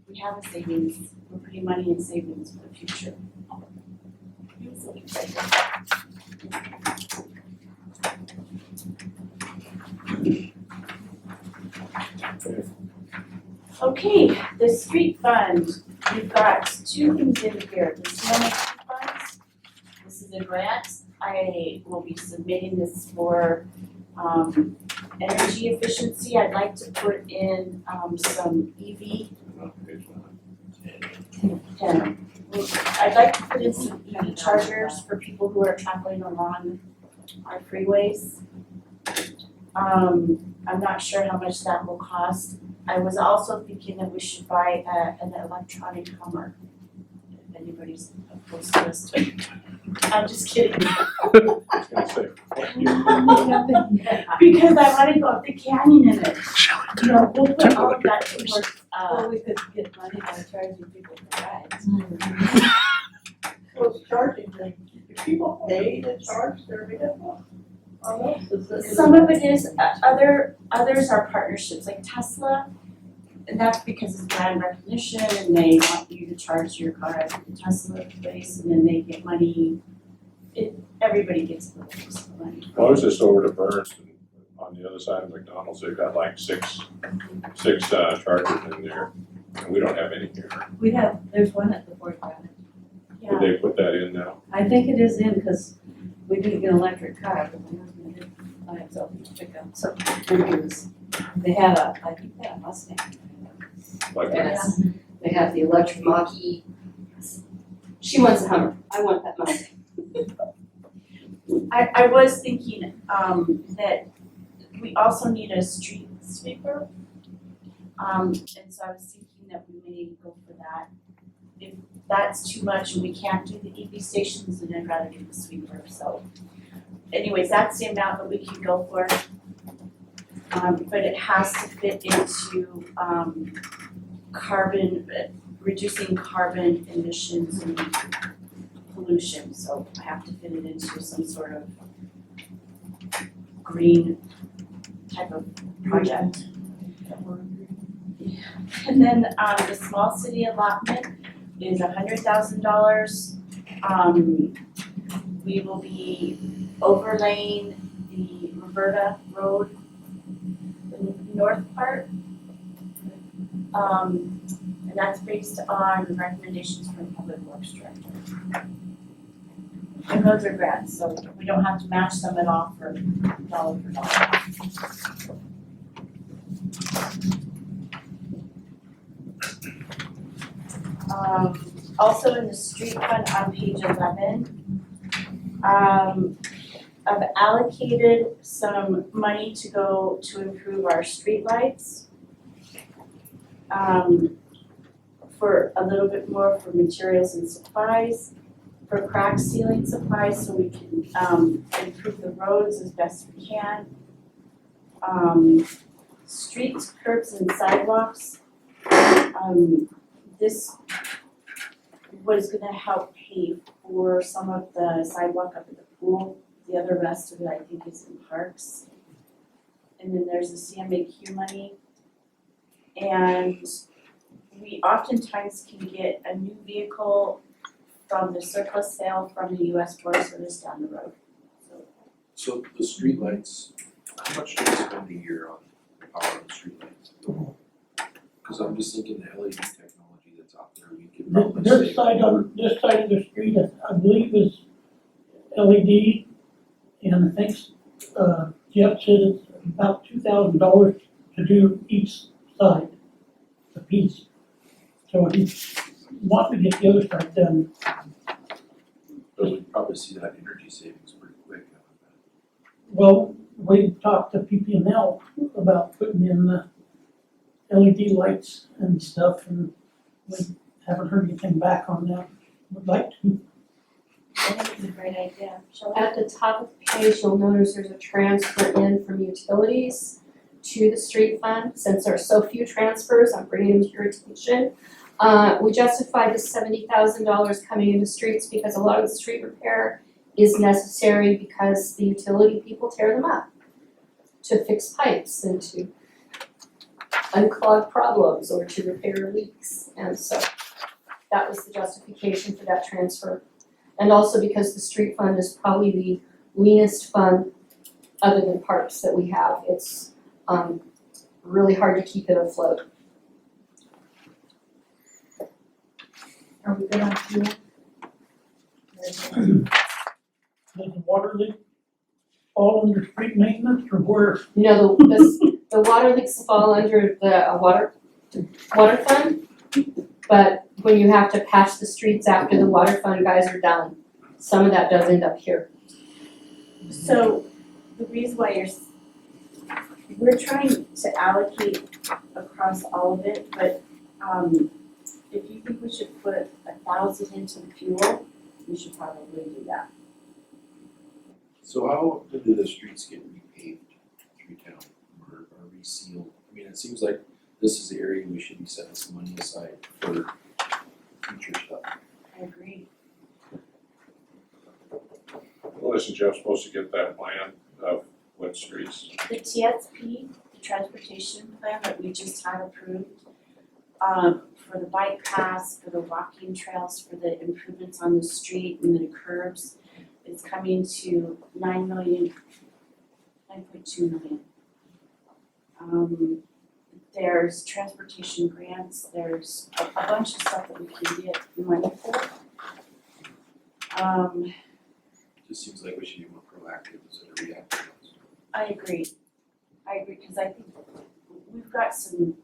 [SPEAKER 7] we have a savings, we're putting money in savings for the future. Okay, the street fund, we've got two things in here, the snow making funds. This is a grant, I will be submitting this for energy efficiency. I'd like to put in some EV. I'd like to put in some EV chargers for people who are traveling along our freeways. I'm not sure how much that will cost. I was also thinking that we should buy an electronic Hummer. If anybody's opposed to us doing it. I'm just kidding.
[SPEAKER 3] I was gonna say,
[SPEAKER 7] Because I wanna go up the canyon in it. You know, we'll put all of that towards,
[SPEAKER 6] Well, we could get money by charging people for rides.
[SPEAKER 1] Well, it's charging thing, if people pay to charge their vehicle.
[SPEAKER 7] some of it is, others are partnerships, like Tesla. And that's because it's brand recognition and they want you to charge your car at the Tesla place and then they get money. Everybody gets a little piece of money.
[SPEAKER 3] Well, I was just over to Burns and on the other side of McDonald's, they've got like six chargers in there. And we don't have any here.
[SPEAKER 6] There's one at the Fort Ground.
[SPEAKER 7] Yeah,
[SPEAKER 3] Did they put that in now?
[SPEAKER 6] I think it is in, because we didn't get an electric car, but my husband did buy himself a pickup, so they had I think they had a Mustang.
[SPEAKER 3] Like,
[SPEAKER 8] Yes, they have the electric Mach-E. She wants a Hummer, I want that Mustang.
[SPEAKER 7] I was thinking, that we also need a street sweeper. And so I was thinking that we may go for that. If that's too much and we can't do the EV stations, then I'd rather do the sweeper, so. Anyways, that's the amount that we can go for. but it has to fit into, reducing carbon emissions and pollution, so I have to fit it into some sort of green type of project. And then, the small city allotment is $100,000. We will be overlaying the Roberta Road, the north part. And that's based on recommendations from Public Works Director. And those are grants, so we don't have to match them at all for dollar for dollar. Also in the street fund on page 11, I've allocated some money to go to improve our streetlights. For a little bit more for materials and supplies, for crack sealing supplies, so we can, improve the roads as best we can. Streets, curbs, and sidewalks, this was gonna help pay for some of the sidewalk up at the pool. The other rest of it, I think, is in parks. And then there's the CMAQ money. And we oftentimes can get a new vehicle from the surplus sale from the US Forest Service down the road.
[SPEAKER 9] So the streetlights, how much do we spend a year on power on the streetlights? Cause I'm just thinking the LED technology that's out there, we could probably
[SPEAKER 1] This
[SPEAKER 9] save.
[SPEAKER 1] side of the street, I believe is LED, and I think, Jeff said it's about $2,000 to do each side, a piece. So he's wanting to get the other side done.
[SPEAKER 9] But we'd probably see that energy savings pretty quick out of that.
[SPEAKER 1] Well, we talked to PP&L about putting in the LED lights and stuff, and we haven't heard anything back on that. Would like to.
[SPEAKER 7] I think it's a great idea. Shall we?
[SPEAKER 8] At the top of the page, you'll notice there's a transfer in from utilities to the street fund. Since there are so few transfers, I'm bringing them to your attention. We justified the $70,000 coming into streets because a lot of the street repair is necessary because the utility people tear them up to fix pipes and to unclog problems or to repair leaks. And so that was the justification for that transfer. And also because the street fund is probably the leanest fund other than parks that we have. It's really hard to keep it afloat.
[SPEAKER 5] Are we good on fuel?
[SPEAKER 1] Does the water leak fall under street maintenance or where?
[SPEAKER 8] No, the water leaks fall under the water fund, but when you have to patch the streets after the water fund guys are done, some of that does end up here.
[SPEAKER 7] So the reason why we're trying to allocate across all of it, but if you think we should put 1,000 into the fuel, we should probably do that.
[SPEAKER 9] So how often do the streets get repaved through town or resealed? I mean, it seems like this is the area we should be setting some money aside for future stuff.
[SPEAKER 7] I agree.
[SPEAKER 3] Well, isn't Jeff supposed to get that plan of what streets?
[SPEAKER 7] The TSP, the transportation plan that we just had approved, for the bike paths, for the walking trails, for the improvements on the street and the curbs, it's coming to 9.2 million. There's transportation grants, there's a bunch of stuff that we can get money for.
[SPEAKER 9] Just seems like we should be more proactive instead of reactive.
[SPEAKER 7] I agree, because I think we've got some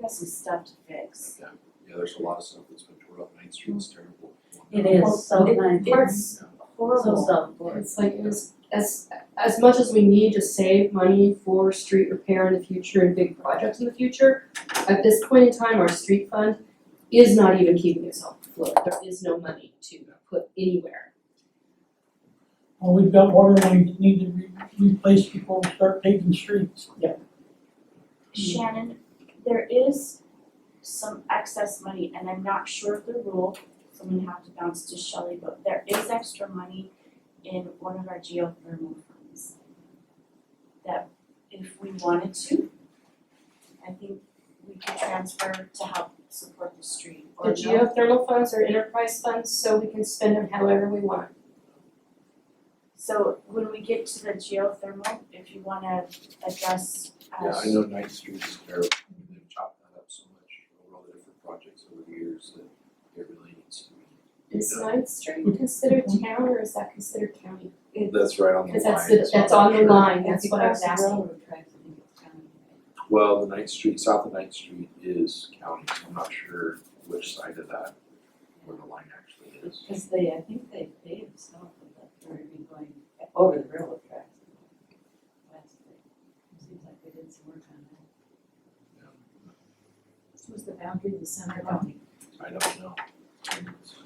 [SPEAKER 7] stuff to fix.
[SPEAKER 9] Yeah, there's a lot of stuff that's been torn up. 9th Street is terrible.
[SPEAKER 6] It is so nice.
[SPEAKER 7] It's horrible.
[SPEAKER 6] So self-employed.
[SPEAKER 8] It's like, as much as we need to save money for street repair in the future and big projects in the future, at this point in time, our street fund is not even keeping itself afloat. There is no money to put anywhere.
[SPEAKER 1] Well, we've got water lines that need to be replaced before we start paving streets.
[SPEAKER 7] Shannon, there is some excess money, and I'm not sure of the rule, so I'm gonna have to bounce to Shelley, but there is extra money in one of our geothermal funds that if we wanted to, I think we could transfer to help support the street,
[SPEAKER 8] The
[SPEAKER 7] or no?
[SPEAKER 8] geothermal funds are enterprise funds, so we can spend them however we want.
[SPEAKER 7] So when we get to the geothermal, if you wanna address
[SPEAKER 9] Yeah, I know Ninth Street is terrible, they've chopped that up so much over all the different projects over the years that it really needs to be.
[SPEAKER 8] Is Ninth Street considered town or is that considered county?
[SPEAKER 9] That's right on the line.
[SPEAKER 8] Cause that's
[SPEAKER 9] so
[SPEAKER 8] that's
[SPEAKER 9] I'm
[SPEAKER 8] on
[SPEAKER 9] not
[SPEAKER 8] the
[SPEAKER 9] sure.
[SPEAKER 8] line, that's what I was asking.
[SPEAKER 6] Railroad tracks, I think it's county.
[SPEAKER 9] Well, the Ninth Street, south of Ninth Street is county, so I'm not sure which side of that, where the line actually is.
[SPEAKER 6] Cause I think they paved south of that, or even going over the railroad tracks. West, seems like they did some work on that.
[SPEAKER 5] This was the boundary of the center county.
[SPEAKER 9] I don't know.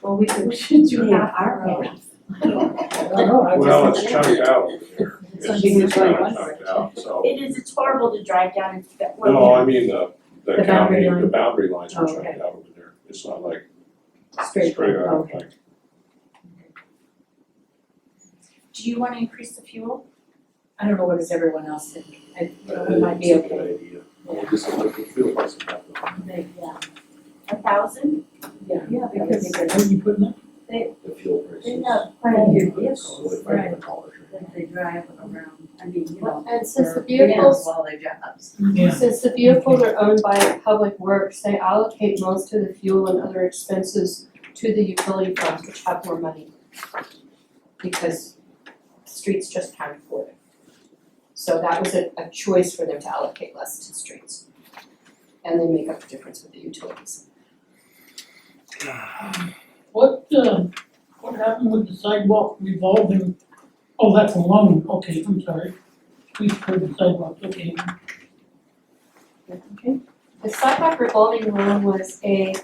[SPEAKER 6] Well, we
[SPEAKER 7] should
[SPEAKER 6] do have our roads.
[SPEAKER 1] I don't know, I
[SPEAKER 3] Well,
[SPEAKER 1] just-
[SPEAKER 3] it's chunked out over there.
[SPEAKER 5] It's
[SPEAKER 3] It's
[SPEAKER 5] on
[SPEAKER 3] kind
[SPEAKER 5] the
[SPEAKER 3] of chunked out, so.
[SPEAKER 7] It is, it's horrible to drive down and that.
[SPEAKER 3] No, I mean, the
[SPEAKER 5] The boundary
[SPEAKER 3] county,
[SPEAKER 5] line.
[SPEAKER 3] the boundary lines are
[SPEAKER 5] Oh,
[SPEAKER 3] chunked
[SPEAKER 5] okay.
[SPEAKER 3] out over there. It's not like
[SPEAKER 5] Straight
[SPEAKER 3] straight
[SPEAKER 5] line,
[SPEAKER 3] out,
[SPEAKER 5] okay.
[SPEAKER 3] like,
[SPEAKER 7] Do you wanna increase the fuel?
[SPEAKER 5] I don't know, what does everyone else think?
[SPEAKER 9] But
[SPEAKER 5] It might be
[SPEAKER 9] it's a
[SPEAKER 5] okay.
[SPEAKER 9] good idea. Well, just look at fuel prices have gone,
[SPEAKER 5] Yeah.
[SPEAKER 7] 1,000?
[SPEAKER 6] Yeah,
[SPEAKER 5] because
[SPEAKER 1] Where are you putting it?
[SPEAKER 9] the fuel prices.
[SPEAKER 6] They have quite a few
[SPEAKER 9] So
[SPEAKER 6] vehicles
[SPEAKER 9] if I put dollars right
[SPEAKER 6] that they drive around, I mean, you know,
[SPEAKER 8] And since the
[SPEAKER 6] for
[SPEAKER 8] vehicles,
[SPEAKER 6] while their jobs.
[SPEAKER 1] Yeah.
[SPEAKER 8] since the vehicles are owned by Public Works, they allocate most of the fuel and other expenses to the utility funds, which have more money. Because streets just can't afford it. So that was a choice for them to allocate less to streets. And then make up the difference with the utilities.
[SPEAKER 1] What happened with the sidewalk revolving? Oh, that's a loan, okay, I'm sorry. We for the sidewalk, okay.
[SPEAKER 8] Okay. The sidewalk revolving loan was a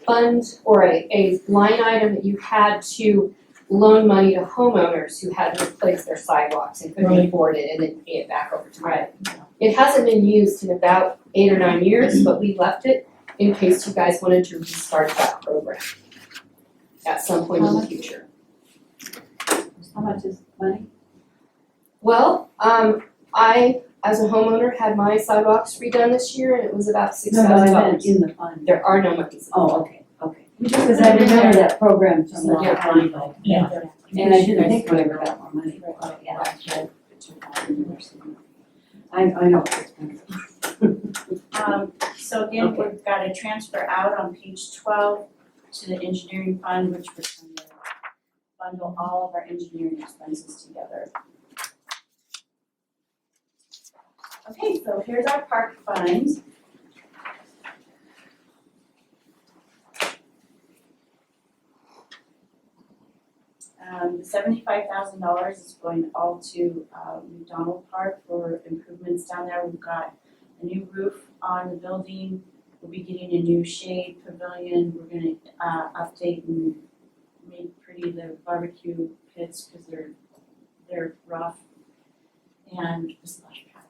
[SPEAKER 8] fund or a line item that you had to loan money to homeowners who had to replace their sidewalks and couldn't
[SPEAKER 1] Right.
[SPEAKER 8] afford it and then pay it back over time. It hasn't been used in about 8 or 9 years, but we left it in case you guys wanted to restart that program at some point in the future.
[SPEAKER 6] How much is money?
[SPEAKER 8] Well, I, as a homeowner, had my sidewalks redone this year and it was about $6,000.
[SPEAKER 6] In the fund.
[SPEAKER 8] There are no monies.
[SPEAKER 6] Oh, okay, okay. Because I remember that program from a long
[SPEAKER 8] Yeah.
[SPEAKER 6] time ago.
[SPEAKER 1] Yeah.
[SPEAKER 6] And I didn't think we ever got more money.
[SPEAKER 5] Right.
[SPEAKER 6] Yeah. I know it's expensive.
[SPEAKER 7] So again, we've got a transfer out on page 12 to the engineering fund, which we're going to bundle all of our engineering expenses together. Okay, so here's our park fund. $75,000 is going all to McDonald Park for improvements down there. We've got a new roof on the building. We'll be getting a new shade pavilion. We're gonna update and make pretty the barbecue pits because they're rough. And the splash pad.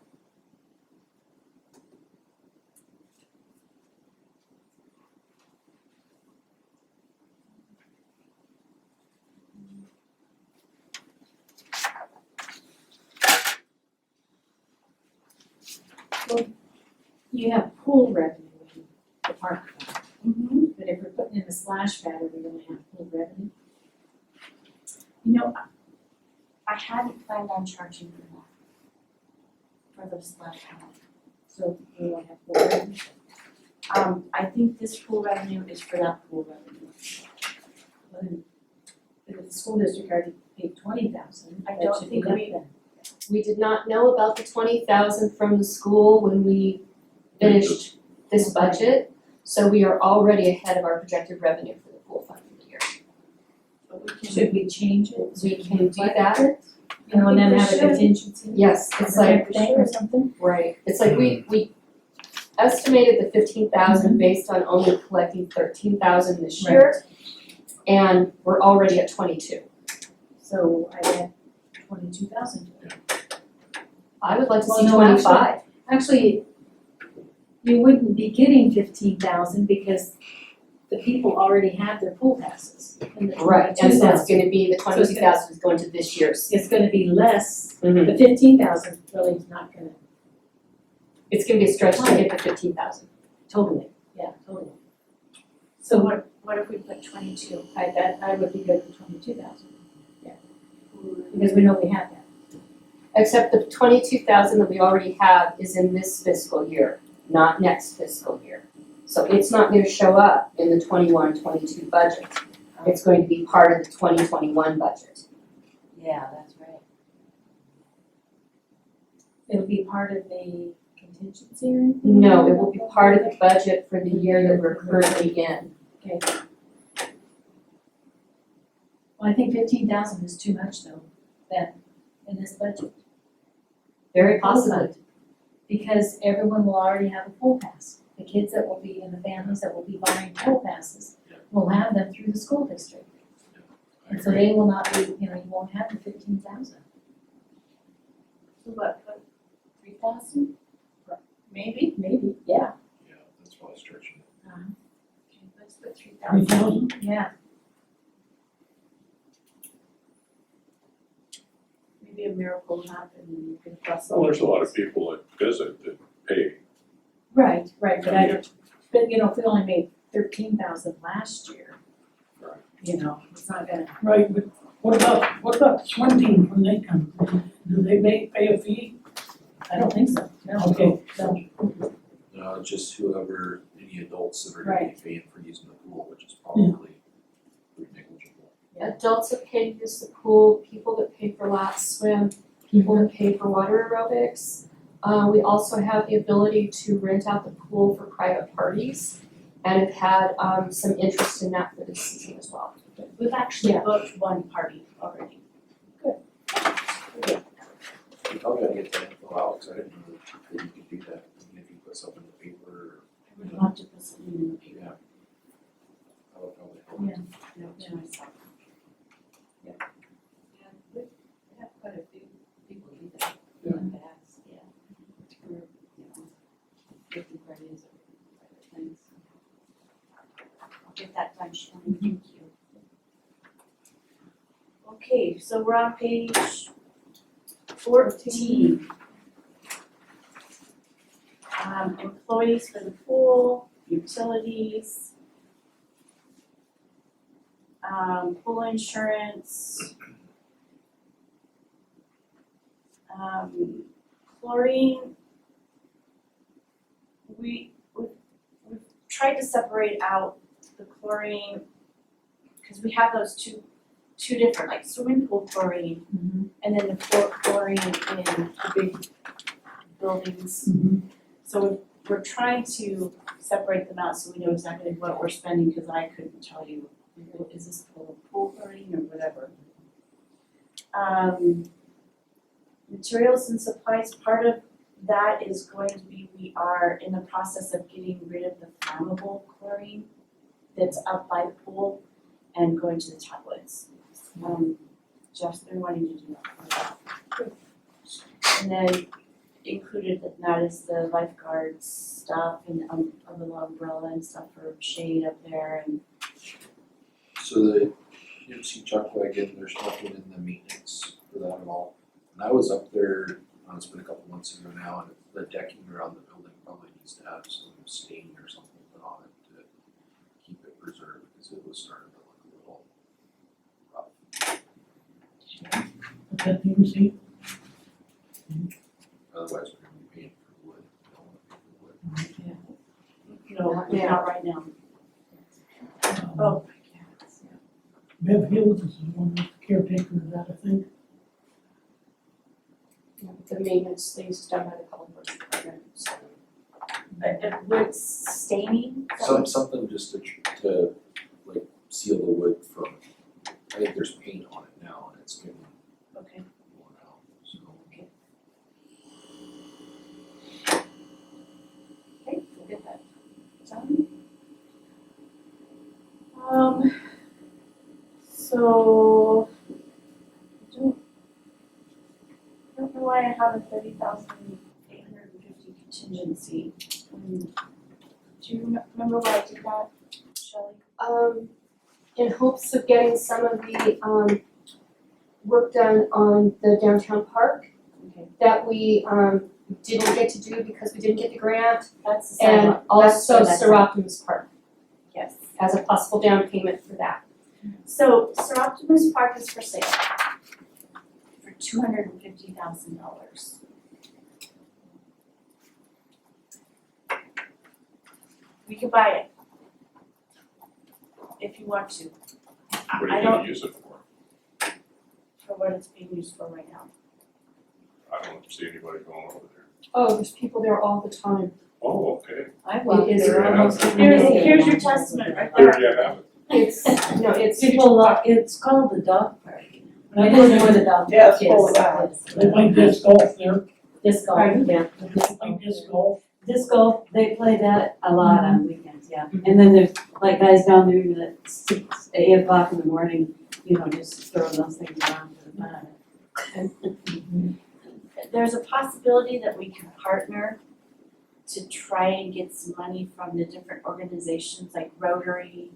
[SPEAKER 5] You have pool revenue in the park fund,
[SPEAKER 7] Mm-hmm.
[SPEAKER 5] but if we're putting in the splash pad, are we gonna have pool revenue?
[SPEAKER 7] You know, I hadn't planned on charging for that. For the splash pad.
[SPEAKER 5] So we won't have pool revenue.
[SPEAKER 7] I think this pool revenue is for that pool revenue.
[SPEAKER 5] Well, then, if the school district already paid 20,000,
[SPEAKER 7] I
[SPEAKER 5] that
[SPEAKER 7] don't
[SPEAKER 5] should be
[SPEAKER 7] think
[SPEAKER 5] up
[SPEAKER 7] we-
[SPEAKER 5] then.
[SPEAKER 8] We did not know about the 20,000 from the school when we finished this budget, so we are already ahead of our projected revenue for the pool fund for the year.
[SPEAKER 7] But we can.
[SPEAKER 5] Should we change it?
[SPEAKER 8] We can do that,
[SPEAKER 5] You know, and then have a
[SPEAKER 7] I think we should.
[SPEAKER 5] contingency?
[SPEAKER 8] yes, it's like,
[SPEAKER 5] Thing or something?
[SPEAKER 8] right, it's like we estimated the 15,000 based on only collecting 13,000 this year, and we're already at 22.
[SPEAKER 5] So I had 22,000 to it.
[SPEAKER 8] I would like to
[SPEAKER 5] Well,
[SPEAKER 8] see
[SPEAKER 5] no,
[SPEAKER 8] 25.
[SPEAKER 5] Actually, you wouldn't be getting 15,000 because the people already have their pool passes. And the
[SPEAKER 8] Right, and so it's
[SPEAKER 5] 22,000,
[SPEAKER 8] gonna be, the
[SPEAKER 5] So it's
[SPEAKER 8] 22,000 is going to this year's.
[SPEAKER 5] it's gonna be less,
[SPEAKER 8] Mhm.
[SPEAKER 5] the 15,000 really is not gonna,
[SPEAKER 8] It's gonna be a stretch to get the 15,000.
[SPEAKER 5] totally, yeah, totally.
[SPEAKER 7] So
[SPEAKER 5] So
[SPEAKER 7] what if we put 22?
[SPEAKER 5] I would be good for 22,000, yeah, because we know we have that.
[SPEAKER 8] Except the 22,000 that we already have is in this fiscal year, not next fiscal year. So it's not gonna show up in the 21-22 budget. It's going to be part of the 2021 budget.
[SPEAKER 6] Yeah, that's right.
[SPEAKER 5] It'll be part of the contingency or anything?
[SPEAKER 8] No, it will be part of the budget for the year that we're currently in.
[SPEAKER 5] Okay. Well, I think 15,000 is too much though, then, in this budget.
[SPEAKER 8] Very possibly.
[SPEAKER 5] Because everyone will already have a pool pass. The kids that will be, and the families that will be buying pool passes will have them through the school district.
[SPEAKER 9] I
[SPEAKER 5] And so they will not be, you won't have the 15,000.
[SPEAKER 7] So what, put
[SPEAKER 5] 3,000?
[SPEAKER 7] maybe?
[SPEAKER 5] Maybe, yeah.
[SPEAKER 9] Yeah, that's probably stretching it.
[SPEAKER 7] Okay, let's put 3,000.
[SPEAKER 1] 3,000?
[SPEAKER 5] Yeah,
[SPEAKER 7] Maybe a miracle will happen and you can plus.
[SPEAKER 3] Well, there's a lot of people that visit that pay.
[SPEAKER 5] right, but I don't, but if we only made 13,000 last year.
[SPEAKER 3] Right.
[SPEAKER 5] It's not gonna,
[SPEAKER 1] Right, but what about the swim team when they come? Do they pay a fee?
[SPEAKER 5] I don't think so, no.
[SPEAKER 1] Okay.
[SPEAKER 5] No.
[SPEAKER 9] No, just whoever, any adults that are gonna be
[SPEAKER 5] Right.
[SPEAKER 9] paying for using the pool, which is probably pretty negligible.
[SPEAKER 8] Adults that pay to use the pool, people that pay for lap swim, people that pay for water aerobics. We also have the ability to rent out the pool for private parties and have had some interest in that for this season as well.
[SPEAKER 7] We've actually
[SPEAKER 5] Yeah.
[SPEAKER 7] booked one party already.
[SPEAKER 9] You probably gotta get that info out, 'cause I didn't know that you could do that, even if you put something in the paper
[SPEAKER 7] I would love to put something in the
[SPEAKER 9] or,
[SPEAKER 7] paper.
[SPEAKER 9] yeah. That would probably help.
[SPEAKER 7] Yeah, to myself.
[SPEAKER 6] Yeah, we have quite a few people do that
[SPEAKER 9] Yeah.
[SPEAKER 6] in the past, yeah. For, different parties or private things.
[SPEAKER 7] I'll get that done, Shannon, thank you. Okay, so we're on page 14. Employees for the pool, utilities. Pool insurance. Chlorine. We've tried to separate out the chlorine, because we have those two different, like swimming pool chlorine, and then the chlorine in the big buildings. So we're trying to separate them out so we know exactly what we're spending, because I couldn't tell you, is this pool chlorine or whatever. Materials and supplies, part of that is going to be, we are in the process of getting rid of the flammable chlorine that's up by the pool and going to the tablets. Just they're wanting to do that. And then included in that is the lifeguard stuff and a little umbrella and stuff for shade up there and.
[SPEAKER 9] So the MC chuck wagon, there's nothing in the maintenance for that at all. And I was up there, it's been a couple months ago now, and the decking around the building probably needs to have some stain or something put on it to keep it preserved, because it was starting to look a little rough.
[SPEAKER 1] What's that PVC?
[SPEAKER 9] Otherwise, we're gonna be paying for wood, we don't wanna pay for wood.
[SPEAKER 7] No, not right now. Oh,
[SPEAKER 1] Bev Hills is the one that's the caretaker of that, I think.
[SPEAKER 8] The maintenance things done by the public works department, so.
[SPEAKER 7] wood staining?
[SPEAKER 9] Something just to like seal the wood from, I think there's paint on it now and it's getting
[SPEAKER 7] Okay.
[SPEAKER 9] worn out, so.
[SPEAKER 7] Okay, we'll get that done. So, I don't know why I have a 30,850 contingency. Do you remember why I did that, Shelley?
[SPEAKER 8] In hopes of getting some of the, work done on the downtown park
[SPEAKER 7] Okay,
[SPEAKER 8] that we, didn't get to do because we didn't get the grant,
[SPEAKER 7] that's the
[SPEAKER 8] and
[SPEAKER 7] sidewalk.
[SPEAKER 8] also
[SPEAKER 7] That's where that's at.
[SPEAKER 8] Seroptimus Park
[SPEAKER 7] Yes.
[SPEAKER 8] as a possible down payment for that.
[SPEAKER 7] So Sir Optimus Park is for sale for $250,000. We could buy it if you want to.
[SPEAKER 3] What are
[SPEAKER 7] I
[SPEAKER 3] you
[SPEAKER 7] don't,
[SPEAKER 3] gonna use it for?
[SPEAKER 7] for what it's being used for right now.
[SPEAKER 3] I don't see anybody going over there.
[SPEAKER 8] Oh, there's people there all the time.
[SPEAKER 3] Oh, okay.
[SPEAKER 6] I walked
[SPEAKER 8] It is
[SPEAKER 6] there almost every day.
[SPEAKER 7] Here's your testament right
[SPEAKER 3] Where
[SPEAKER 7] there.
[SPEAKER 3] do you have it?
[SPEAKER 8] It's, no, it's.
[SPEAKER 6] People love, it's called the dog park.
[SPEAKER 5] I didn't know where the dog
[SPEAKER 1] Yeah, it's
[SPEAKER 5] is.
[SPEAKER 1] full of that. They play disc golf there,
[SPEAKER 5] Disc golf,
[SPEAKER 7] Pardon?
[SPEAKER 5] yeah.
[SPEAKER 1] they play disc golf.
[SPEAKER 6] Disc golf, they play that a lot on weekends, yeah. And then there's like guys down there even at 8 o'clock in the morning, you know, just throwing those things around for the fun of it.
[SPEAKER 7] There's a possibility that we can partner to try and get some money from the different organizations like Rotary,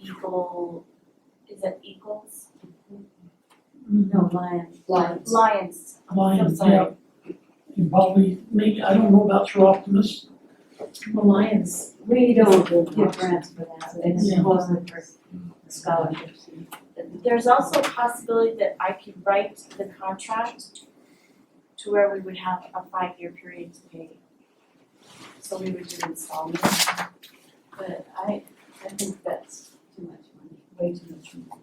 [SPEAKER 7] Eagle, is that Eagles?
[SPEAKER 6] No, Lions.
[SPEAKER 8] Lions.
[SPEAKER 7] Lions.
[SPEAKER 1] Lions,
[SPEAKER 7] sorry.
[SPEAKER 1] yeah. And probably, maybe, I don't know about Sir Optimus.
[SPEAKER 5] The Lions.
[SPEAKER 6] We don't give grants for that, it's
[SPEAKER 1] Yeah.
[SPEAKER 6] mostly for scholarships.
[SPEAKER 7] There's also a possibility that I could write the contract to where we would have a 5-year period to pay. So we would do installments, but I think that's
[SPEAKER 6] Too much money.
[SPEAKER 7] way too much money.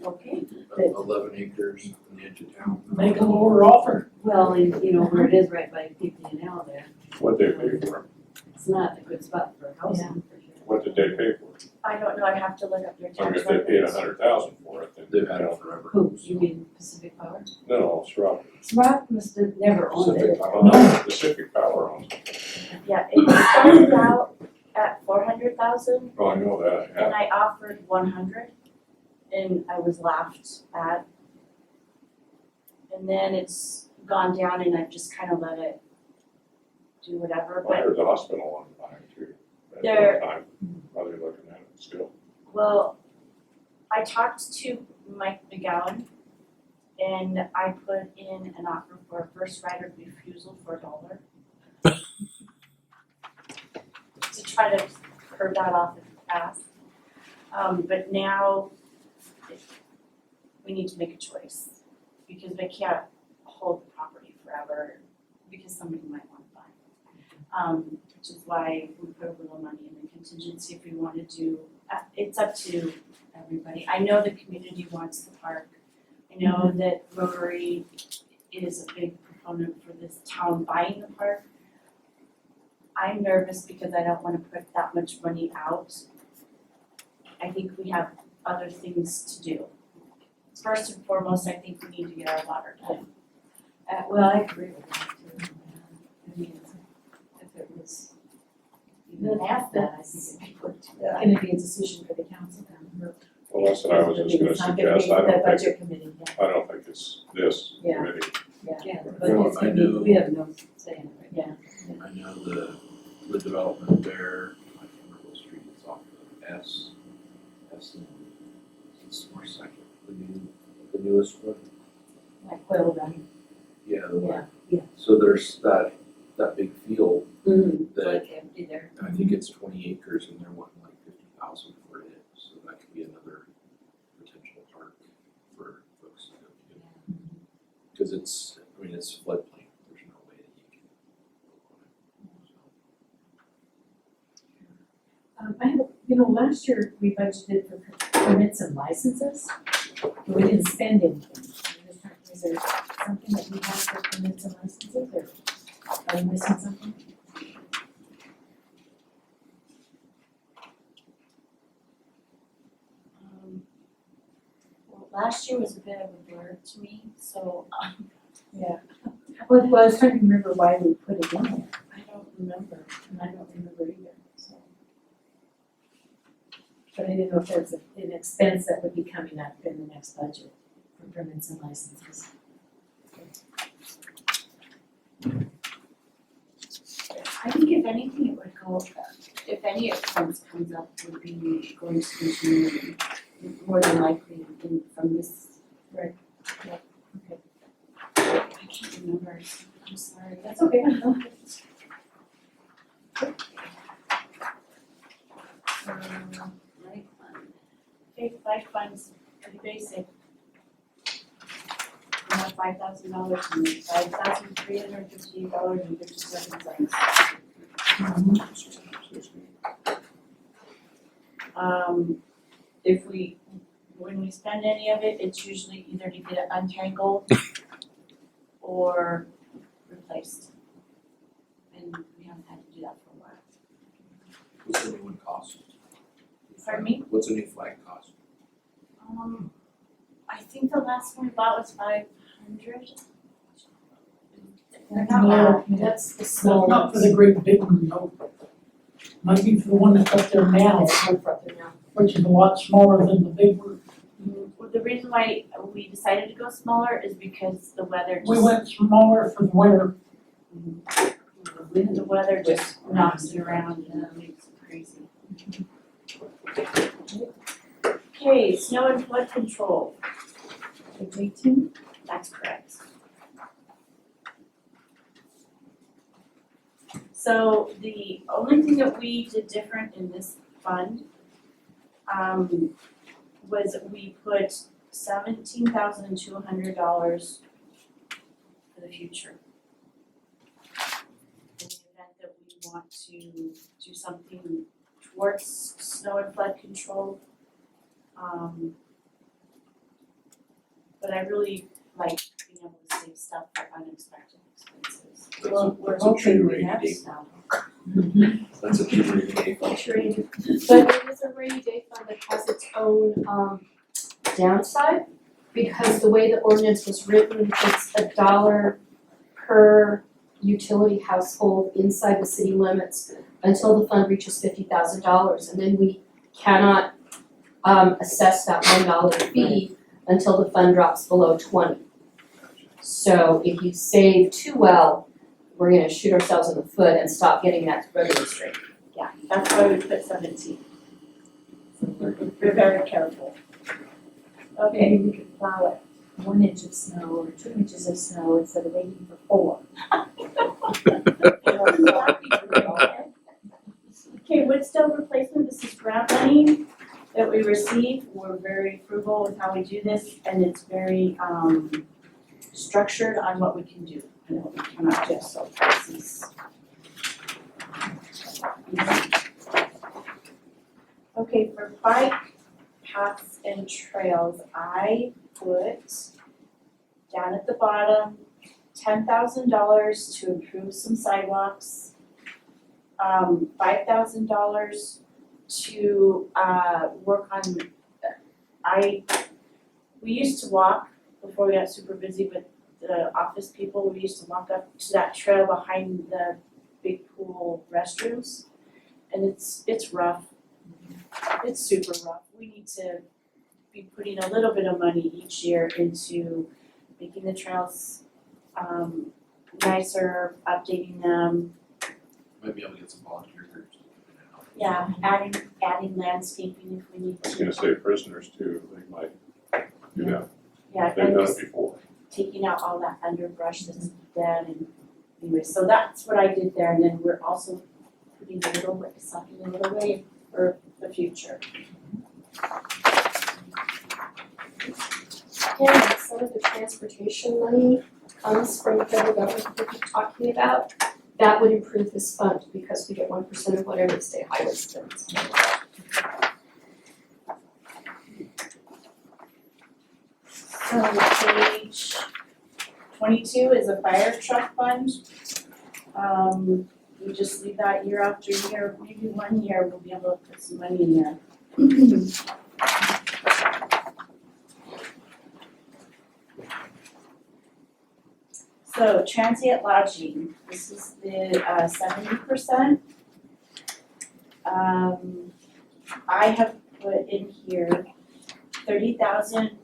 [SPEAKER 7] Okay,
[SPEAKER 9] 11 acres on the edge of town.
[SPEAKER 1] Make a lower offer.
[SPEAKER 6] Well, and you know, where it is right by PPNL there,
[SPEAKER 3] What'd they pay for it?
[SPEAKER 6] it's not a good spot for housing for sure.
[SPEAKER 3] What did they pay for it?
[SPEAKER 7] I don't know, I'd have to look up their
[SPEAKER 3] I mean,
[SPEAKER 7] tax
[SPEAKER 3] if they paid
[SPEAKER 7] records.
[SPEAKER 3] $100,000 for it, then.
[SPEAKER 9] They've had it forever.
[SPEAKER 6] Who, you mean Pacific Power?
[SPEAKER 3] No, Schrock.
[SPEAKER 6] Smart must have never owned
[SPEAKER 9] Pacific
[SPEAKER 6] it.
[SPEAKER 9] Power.
[SPEAKER 1] No.
[SPEAKER 3] Pacific Power owns it.
[SPEAKER 7] Yeah, it started out at 400,000
[SPEAKER 3] Oh, I know that, yeah.
[SPEAKER 7] and I offered 100 and I was laughed at. And then it's gone down and I've just kind of let it do whatever,
[SPEAKER 3] Well, I
[SPEAKER 7] but
[SPEAKER 3] heard the hospital wanted to buy it too. At
[SPEAKER 7] They're-
[SPEAKER 3] one time. Are they looking at it still?
[SPEAKER 7] well, I talked to Mike McGowan and I put in an offer for a first right of refusal for $1. To try to curb that off in the past. But now we need to make a choice because we can't hold the property forever because somebody might want to buy it. Which is why we put a little money in the contingency if we want to do, it's up to everybody. I know the community wants the park. I know that Rotary is a big proponent for this town buying the park. I'm nervous because I don't wanna put that much money out. I think we have other things to do. First and foremost, I think we need to get our water done.
[SPEAKER 6] Well, I agree with that too. I mean, if it was even half that, I think it'd be good.
[SPEAKER 5] Gonna be a decision for the council down the road.
[SPEAKER 3] Well, that's what I was just gonna
[SPEAKER 5] It's not gonna be
[SPEAKER 3] suggest.
[SPEAKER 5] for the budget committee, yeah.
[SPEAKER 3] I don't think it's this
[SPEAKER 5] Yeah.
[SPEAKER 3] committee.
[SPEAKER 6] Yeah,
[SPEAKER 3] Right.
[SPEAKER 6] but it's gonna be, we have no say in it right now.
[SPEAKER 5] Yeah.
[SPEAKER 9] I know the development there, I can't remember what street it's off of, S and, it's more second, the newest one.
[SPEAKER 5] Like Quail Run.
[SPEAKER 9] Yeah, the one.
[SPEAKER 6] Yeah.
[SPEAKER 9] So there's that big field
[SPEAKER 6] Mm-hmm. It's
[SPEAKER 9] that,
[SPEAKER 6] like empty there.
[SPEAKER 9] I think it's 20 acres and they're wanting like 50,000 for it, so that could be another potential park for folks to go to. Cause it's, I mean, it's floodplain, there's no way that you can go on it, so.
[SPEAKER 5] I have, last year we budgeted for permits and licenses, but we didn't spend anything. Is there something that we have for permits and licenses, or are we missing something?
[SPEAKER 7] Well, last year was a bit of a blur to me, so
[SPEAKER 5] Yeah. Well, I was trying to remember why we put it in there,
[SPEAKER 7] I don't remember.
[SPEAKER 5] and I don't remember either, so. But I didn't know if there's an expense that would be coming up in the next budget for permits and licenses.
[SPEAKER 7] I think if anything, it would go, if any expense comes up, would be going to engineering, more than likely from this.
[SPEAKER 5] Right.
[SPEAKER 7] Yeah, okay. I can't remember, I'm sorry.
[SPEAKER 5] That's okay.
[SPEAKER 6] Right one.
[SPEAKER 7] Okay, life funds, pretty basic. We have $5,000 in it, $5,358.57. If when we spend any of it, it's usually either to get it untangled or replaced. And we haven't had to do that for a while.
[SPEAKER 9] What's the new one cost?
[SPEAKER 7] Pardon me?
[SPEAKER 9] What's a new flag cost?
[SPEAKER 7] I think the last one we bought was 500.
[SPEAKER 5] No, that's the small
[SPEAKER 1] Not for
[SPEAKER 5] ones.
[SPEAKER 1] the great big one, no. Might be for the one that's up there now,
[SPEAKER 5] It's one for up there now.
[SPEAKER 1] which is a lot smaller than the big one.
[SPEAKER 7] Well, the reason why we decided to go smaller is because the weather just.
[SPEAKER 1] We went smaller for the winter.
[SPEAKER 7] The weather just knocks it around and makes it crazy. Okay, snow and flood control,
[SPEAKER 5] Page 18.
[SPEAKER 7] that's correct. So the only thing that we did different in this fund, was we put $17,200 for the future. In the event that we want to do something towards snow and flood control. But I really like being able to save stuff for unexpected expenses.
[SPEAKER 5] Well, we're
[SPEAKER 9] That's a true
[SPEAKER 5] hoping we
[SPEAKER 9] rainy
[SPEAKER 5] have
[SPEAKER 9] day.
[SPEAKER 5] snow.
[SPEAKER 9] That's a true rainy day fund.
[SPEAKER 5] Sure you do.
[SPEAKER 8] But it is a rainy day fund that has its own downside, because the way the ordinance was written, it's $1 per utility household inside the city limits until the fund reaches $50,000, and then we cannot assess that $1 fee until the fund drops below 20. So if you save too well, we're gonna shoot ourselves in the foot and stop getting that revenue stream.
[SPEAKER 7] Yeah, that's why we put 17. So we're very careful. Okay,
[SPEAKER 5] Maybe we could plow it 1 inch of snow or 2 inches of snow instead of waiting for 4.
[SPEAKER 7] okay, wood stove replacement, this is grant money that we receive. We're very frugal with how we do this, and it's very structured on what we can do and what we cannot do, so this is. Okay, for bike paths and trails, I put down at the bottom, $10,000 to improve some sidewalks. $5,000 to work on, we used to walk before we got super busy with the office people, we used to walk up to that trail behind the big pool restrooms. And it's rough, it's super rough. We need to be putting a little bit of money each year into making the trails nicer, updating them.
[SPEAKER 9] Might be able to get some volunteer groups.
[SPEAKER 7] Yeah, adding landscaping if we need
[SPEAKER 3] I was
[SPEAKER 7] to.
[SPEAKER 3] gonna say prisoners too, they might do that,
[SPEAKER 7] Yeah,
[SPEAKER 3] they've
[SPEAKER 7] and
[SPEAKER 3] done
[SPEAKER 7] just
[SPEAKER 3] it before.
[SPEAKER 7] taking out all that underbrush that's dead and anyway, so that's what I did there, and then we're also putting a little way, sucking a little way for the future.
[SPEAKER 8] And some of the transportation money comes from the federal government that we keep talking about. That would improve this fund because we get 1% of whatever the state highway spends.
[SPEAKER 7] So page 22 is a fire truck fund. We just leave that year after year, maybe 1 year, we'll be able to put some money in there. So transient lodging, this is the 70%. I have put in here 30,000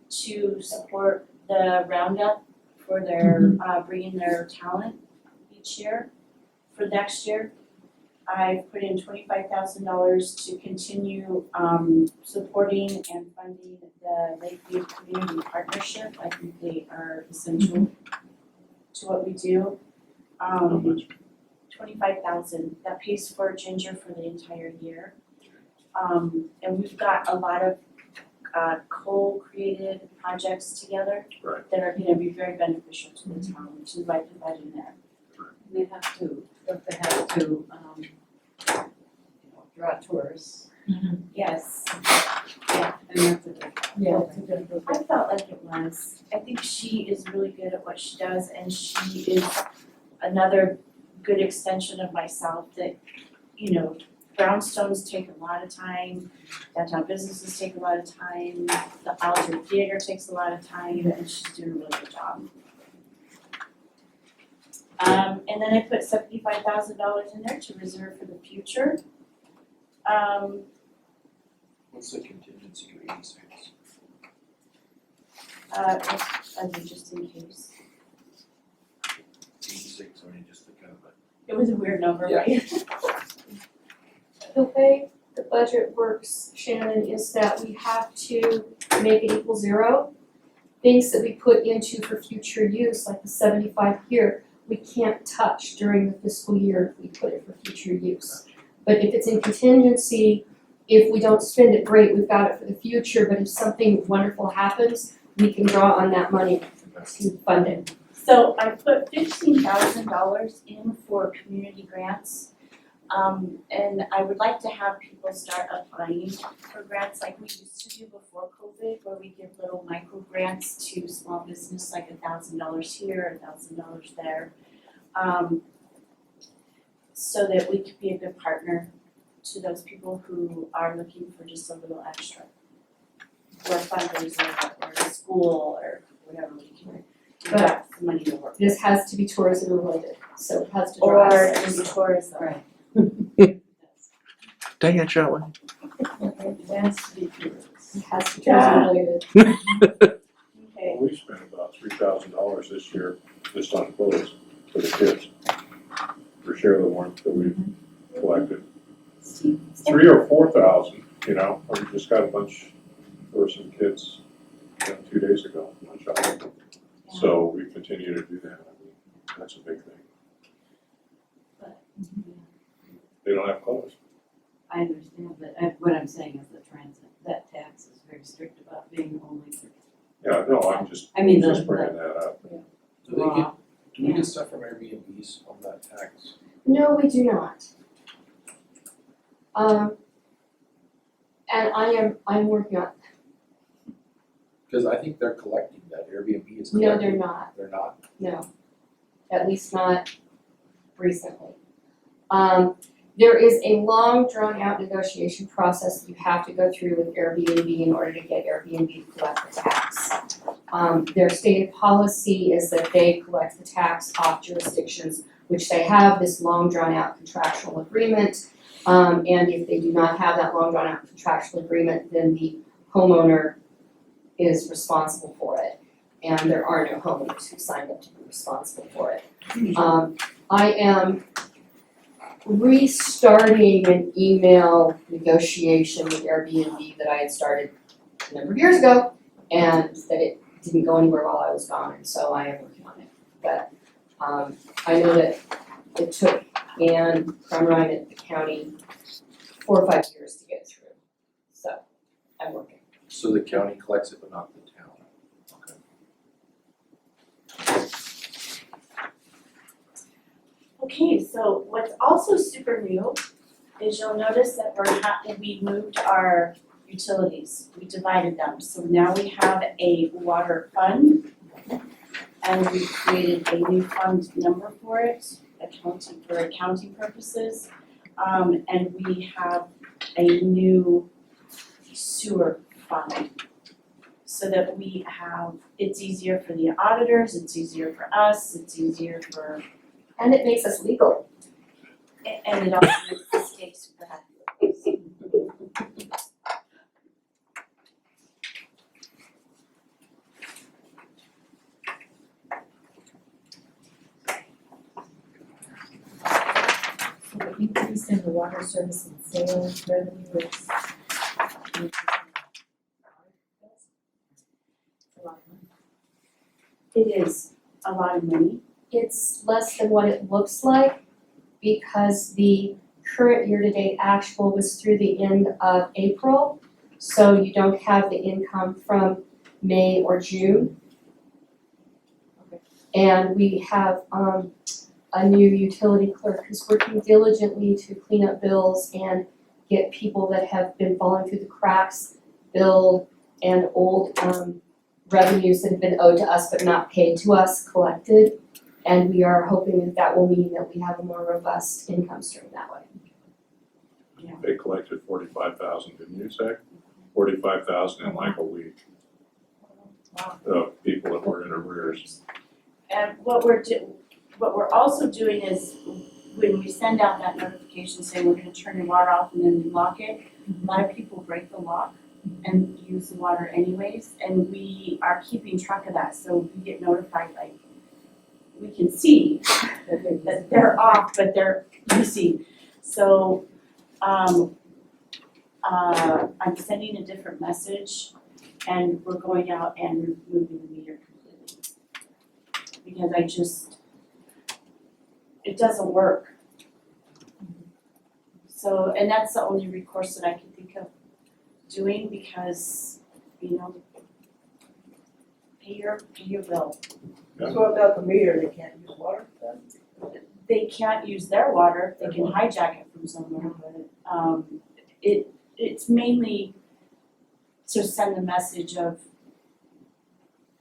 [SPEAKER 7] to support the roundup for their, bringing their talent each year. For for next year, I've put in $25,000 to continue supporting and funding the Lakeview Community Partnership. I think they are essential to what we do.
[SPEAKER 3] How much?
[SPEAKER 7] 25,000, that pays for Ginger for the entire year. And we've got a lot of co-created projects together
[SPEAKER 3] Right.
[SPEAKER 7] that are gonna be very beneficial to the town, which is why I put that in there.
[SPEAKER 6] They have to, if they have to, draw tourists.
[SPEAKER 7] Yes,
[SPEAKER 6] And that's a good.
[SPEAKER 5] Yeah, it's a good book.
[SPEAKER 7] I felt like it was. I think she is really good at what she does, and she is another good extension of myself that, brownstones take a lot of time, downtown businesses take a lot of time, the Alger Theater takes a lot of time, and she's doing a really good job. And then I put $75,000 in there to reserve for the future.
[SPEAKER 9] What's the contingency of 86?
[SPEAKER 7] I mean, just in case.
[SPEAKER 9] 86, I mean, just the kind of
[SPEAKER 7] It was a weird number,
[SPEAKER 9] Yeah.
[SPEAKER 7] right?
[SPEAKER 8] The way the budget works, Shannon, is that we have to make it equal zero. Things that we put into for future use, like the 75 here, we can't touch during the fiscal year if we put it for future use. But if it's in contingency, if we don't spend it, great, we've got it for the future, but if something wonderful happens, we can draw on that money to fund it.
[SPEAKER 7] So I put $15,000 in for community grants. And I would like to have people start applying for grants like we used to do before COVID, where we give little micro grants to small business, like $1,000 here, $1,000 there. So that we could be a good partner to those people who are looking for just a little extra. Or a fundraiser, or a school, or whatever we can, give back the money to work.
[SPEAKER 8] This has to be tourism related, so it has to draw
[SPEAKER 7] Or
[SPEAKER 8] us.
[SPEAKER 7] just tourism.
[SPEAKER 6] Right.
[SPEAKER 1] Dang it, Shelley.
[SPEAKER 6] That's to be curious.
[SPEAKER 8] It has to be tourism related.
[SPEAKER 7] Okay.
[SPEAKER 3] Well, we spent about $3,000 this year just on clothes for the kids. For share the warmth that we've collected. 3,000 or 4,000, we just got a bunch for some kids, 2 days ago, one shot. So we continue to do that, that's a big thing. They don't have clothes.
[SPEAKER 6] I understand, but what I'm saying is the transit, that tax is very strict about being only for
[SPEAKER 3] Yeah, no, I'm just bringing that up.
[SPEAKER 9] Do they get, do we get stuff from Airbnbs on that tax?
[SPEAKER 8] No, we do not. And I'm working on,
[SPEAKER 9] Because I think they're collecting that, Airbnb is
[SPEAKER 8] no,
[SPEAKER 9] collecting.
[SPEAKER 8] they're not,
[SPEAKER 9] They're not?
[SPEAKER 8] no. At least not recently. There is a long drawn out negotiation process that you have to go through with Airbnb in order to get Airbnb to collect the tax. Their stated policy is that they collect the tax off jurisdictions, which they have this long drawn out contractual agreement. And if they do not have that long drawn out contractual agreement, then the homeowner is responsible for it. And there are no homeowners who signed up to be responsible for it. I am restarting an email negotiation with Airbnb that I had started a number of years ago, and that it didn't go anywhere while I was gone, and so I am working on it. But I know that it took Ann Crumrine at the county 4 or 5 years to get through, so I'm working.
[SPEAKER 9] So the county collects it, but not the town? Okay.
[SPEAKER 7] Okay, so what's also super new is you'll notice that we moved our utilities, we divided them. So now we have a water fund, and we created a new fund number for it, for accounting purposes. And we have a new sewer fund. So that it's easier for the auditors, it's easier for us, it's easier for,
[SPEAKER 8] And it makes us legal.
[SPEAKER 7] and it also makes the state super happy.
[SPEAKER 5] water service and sales revenue is. A lot of money.
[SPEAKER 7] It is a lot of money.
[SPEAKER 8] It's less than what it looks like because the current year-to-date actual was through the end of April. So you don't have the income from May or June. And we have a new utility clerk who's working diligently to clean up bills and get people that have been falling through the cracks billed and old revenues that have been owed to us but not paid to us collected. And we are hoping that that will mean that we have a more robust income stream that way.
[SPEAKER 3] They collected 45,000, didn't you say? 45,000 in like a week. Of people that were in arrears.
[SPEAKER 7] And what we're also doing is when we send out that notification saying we're gonna turn your water off and then lock it, a lot of people break the lock and use the water anyways, and we are keeping track of that, so we get notified, like, we can see that they're off, but they're using. So, I'm sending a different message and we're going out and removing the meter completely. Because it doesn't work. So, and that's the only recourse that I can think of doing because, you know, pay your bill.
[SPEAKER 1] So without the meter, they can't use water then?
[SPEAKER 7] They can't use their water, they can hijack it from somewhere, but it's mainly to send the message of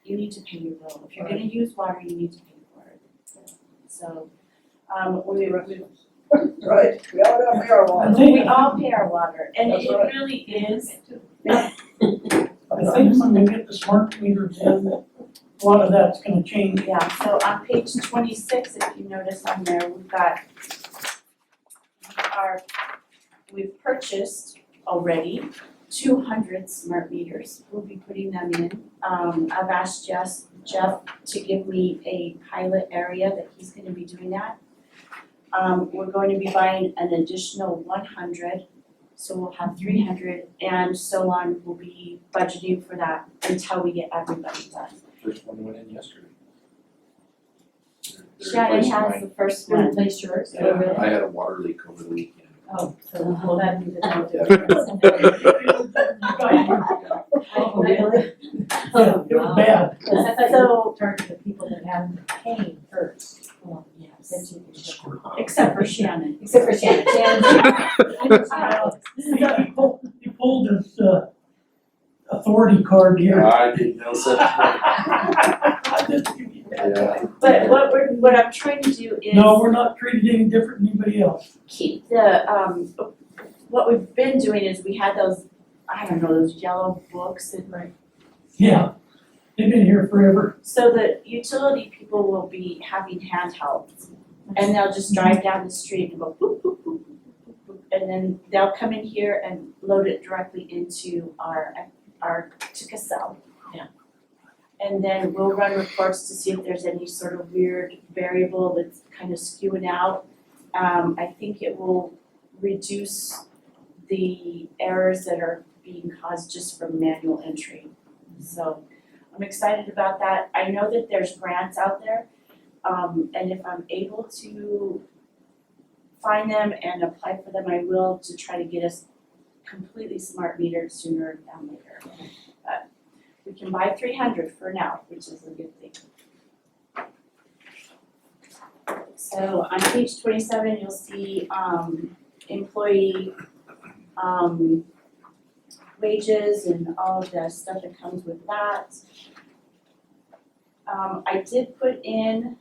[SPEAKER 7] you need to pay your bill. If you're gonna use water, you need to pay for it. So,
[SPEAKER 1] Right, we all got marijuana.
[SPEAKER 7] we all pay our water, and
[SPEAKER 1] That's
[SPEAKER 7] it
[SPEAKER 1] right.
[SPEAKER 7] really is.
[SPEAKER 1] I think when they get the smart meters in, a lot of that's gonna change.
[SPEAKER 7] Yeah, so on page 26, if you notice on there, we've purchased already 200 smart meters. We'll be putting them in. I've asked Jeff to give me a pilot area that he's gonna be doing that. We're going to be buying an additional 100, so we'll have 300, and so on. We'll be budgeting for that until we get everybody done.
[SPEAKER 9] First one went in yesterday. They're
[SPEAKER 7] Shannon
[SPEAKER 9] replacing
[SPEAKER 7] has
[SPEAKER 9] mine.
[SPEAKER 7] the first one.
[SPEAKER 8] Replace yours.
[SPEAKER 9] Yeah, I had a water leak over the weekend.
[SPEAKER 5] Oh, so will that be the no
[SPEAKER 9] Yeah.
[SPEAKER 5] difference?
[SPEAKER 8] Oh, really?
[SPEAKER 1] It was bad.
[SPEAKER 7] So,
[SPEAKER 5] Target the people that haven't been paying first. Well,
[SPEAKER 7] yes,
[SPEAKER 5] then you can shut them off.
[SPEAKER 7] except for Shannon.
[SPEAKER 8] Except for Shannon.
[SPEAKER 1] He pulled his authority card here.
[SPEAKER 9] I didn't know such a Yeah.
[SPEAKER 7] But what I'm trying to do is
[SPEAKER 1] No, we're not treated any different than anybody else.
[SPEAKER 7] keep the, what we've been doing is we had those, I don't know, those yellow books and
[SPEAKER 1] Yeah, they've been here forever.
[SPEAKER 7] so the utility people will be having handhelds. And they'll just drive down the street and go boop, boop, boop, boop, boop, boop, and then they'll come in here and load it directly into our ticket cell.
[SPEAKER 5] Yeah.
[SPEAKER 7] And then we'll run reports to see if there's any sort of weird variable that's kind of skewing out. I think it will reduce the errors that are being caused just from manual entry. So I'm excited about that. I know that there's grants out there. And if I'm able to find them and apply for them, I will, to try to get us completely smart metered sooner than later. But we can buy 300 for now, which is a good thing. So on page 27, you'll see employee wages and all of the stuff that comes with that. I did put in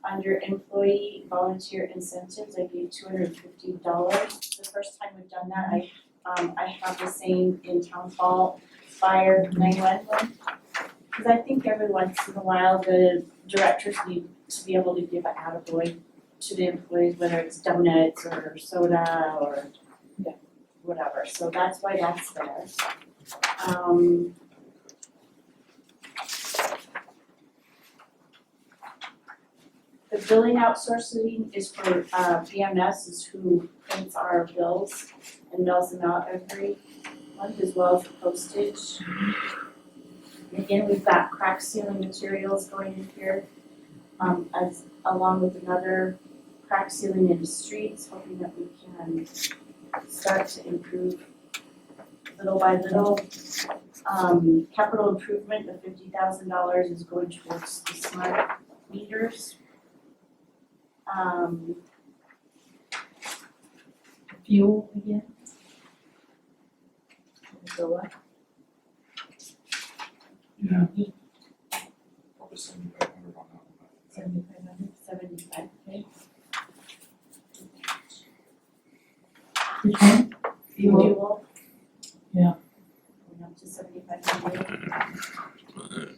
[SPEAKER 7] under employee volunteer incentives, I gave $250. The first time we've done that, I have the same in town hall, fire, 911. Because I think every once in a while, the directors need to be able to give an attaboy to the employees, whether it's donuts or soda or whatever, so that's why that's there. The billing outsourcing is for BMS is who prints our bills and mails them out every month, as well as postage. And again, we've got crack sealing materials going in here, as, along with another crack sealing in the streets, hoping that we can start to improve little by little. Capital improvement of $50,000 is going towards the smart meters.
[SPEAKER 5] Fuel again? Go up.
[SPEAKER 9] Yeah. Probably 7,500 on that one.
[SPEAKER 5] 7,500.
[SPEAKER 7] 75, okay.
[SPEAKER 5] Which one?
[SPEAKER 7] Fuel.
[SPEAKER 5] Yeah.
[SPEAKER 7] Going up to 7,500.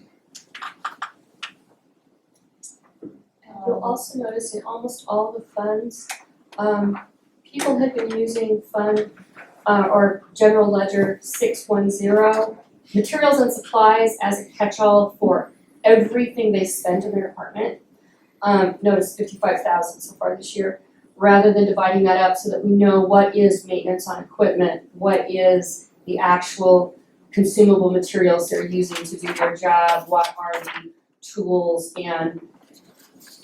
[SPEAKER 8] You'll also notice in almost all the funds, people have been using fund, or general ledger 610, materials and supplies as a catch-all for everything they spend in their department. Notice 55,000 so far this year, rather than dividing that up so that we know what is maintenance on equipment, what is the actual consumable materials they're using to do their job, what are the tools and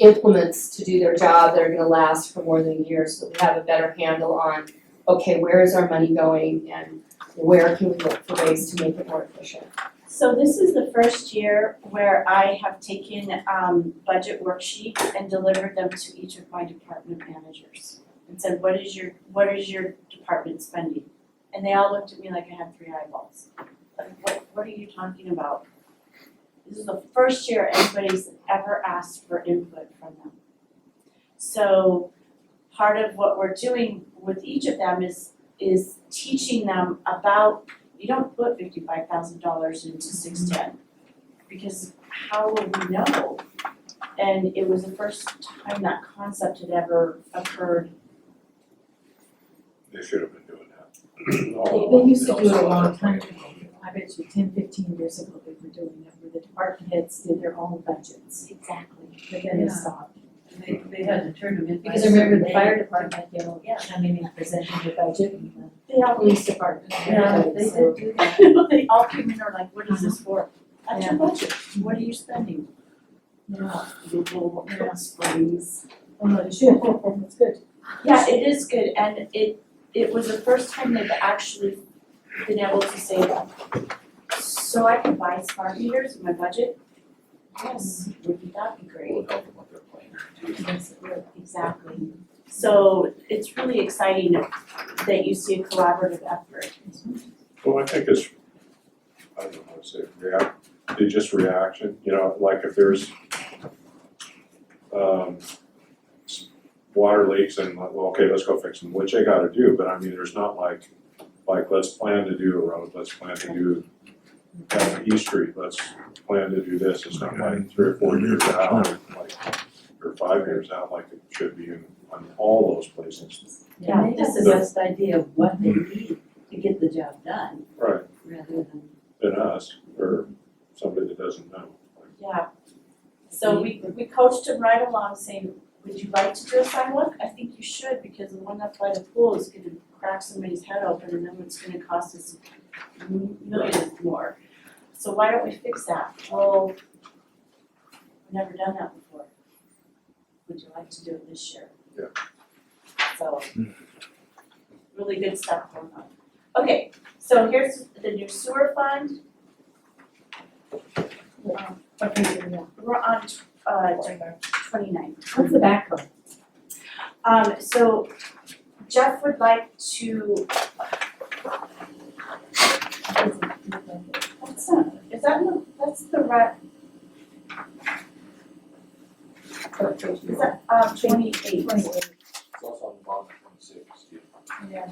[SPEAKER 8] implements to do their job that are gonna last for more than a year, so that we have a better handle on, okay, where is our money going and where can we look for ways to make it more efficient?
[SPEAKER 7] So this is the first year where I have taken budget worksheets and delivered them to each of my department managers and said, what is your department spending? And they all looked at me like I had 3 eyeballs. Like, what are you talking about? This is the first year anybody's ever asked for input from them. So part of what we're doing with each of them is teaching them about, you don't put $55,000 into 610, because how will we know? And it was the first time that concept had ever occurred.
[SPEAKER 3] They should have been doing that.
[SPEAKER 5] They used to do it a long time ago. I bet you 10, 15 years ago they were doing it, where the department heads did their own budgets.
[SPEAKER 7] Exactly.
[SPEAKER 5] But then they stopped.
[SPEAKER 6] They had to turn them in.
[SPEAKER 5] Because I remember the fire department, you know, coming and presenting the budget and
[SPEAKER 7] They all,
[SPEAKER 5] the police department.
[SPEAKER 6] Yeah,
[SPEAKER 5] everybody,
[SPEAKER 6] they
[SPEAKER 5] so-
[SPEAKER 6] did do that.
[SPEAKER 7] they all came in and were like, what is this for? That's your budget. What are you spending?
[SPEAKER 5] Yeah,
[SPEAKER 7] Google springs.
[SPEAKER 5] oh no, they should, that's good.
[SPEAKER 7] Yeah, it is good, and it was the first time they've actually been able to say that. So I can buy smart meters in my budget? Yes, wouldn't that be great?
[SPEAKER 9] Will help them with their plan too.
[SPEAKER 5] Yes, it will.
[SPEAKER 7] Exactly. So it's really exciting that you see a collaborative effort.
[SPEAKER 3] Well, I think it's, I don't know how to say it, it's just reaction, you know, like if there's water leaks and, well, okay, let's go fix them, which they gotta do, but I mean, there's not like let's plan to do a road, let's plan to do East Street, let's plan to do this, it's not like 3 or 4 years out, or 5 years out, like it should be on all those places.
[SPEAKER 7] Yeah,
[SPEAKER 6] And they have
[SPEAKER 7] this
[SPEAKER 6] the
[SPEAKER 7] is
[SPEAKER 6] best idea of what they need to get the job done,
[SPEAKER 3] Right,
[SPEAKER 6] rather than.
[SPEAKER 3] than us, or somebody that doesn't know.
[SPEAKER 7] Yeah. So we coached them right along saying, would you like to do a sidewalk? I think you should, because the one up by the pool is gonna crack somebody's head open and then it's gonna cost us millions more. So why don't we fix that? Well, we've never done that before. Would you like to do it this year?
[SPEAKER 3] Yeah.
[SPEAKER 7] So, really good stuff going on. Okay, so here's the new sewer fund.
[SPEAKER 5] Okay, yeah.
[SPEAKER 7] We're on 29.
[SPEAKER 5] What's the backbone?
[SPEAKER 7] So Jeff would like to, what's that, is that, that's the right, is that, 28?
[SPEAKER 5] 28.
[SPEAKER 9] It's also on the bottom of 26, too.
[SPEAKER 5] Yeah.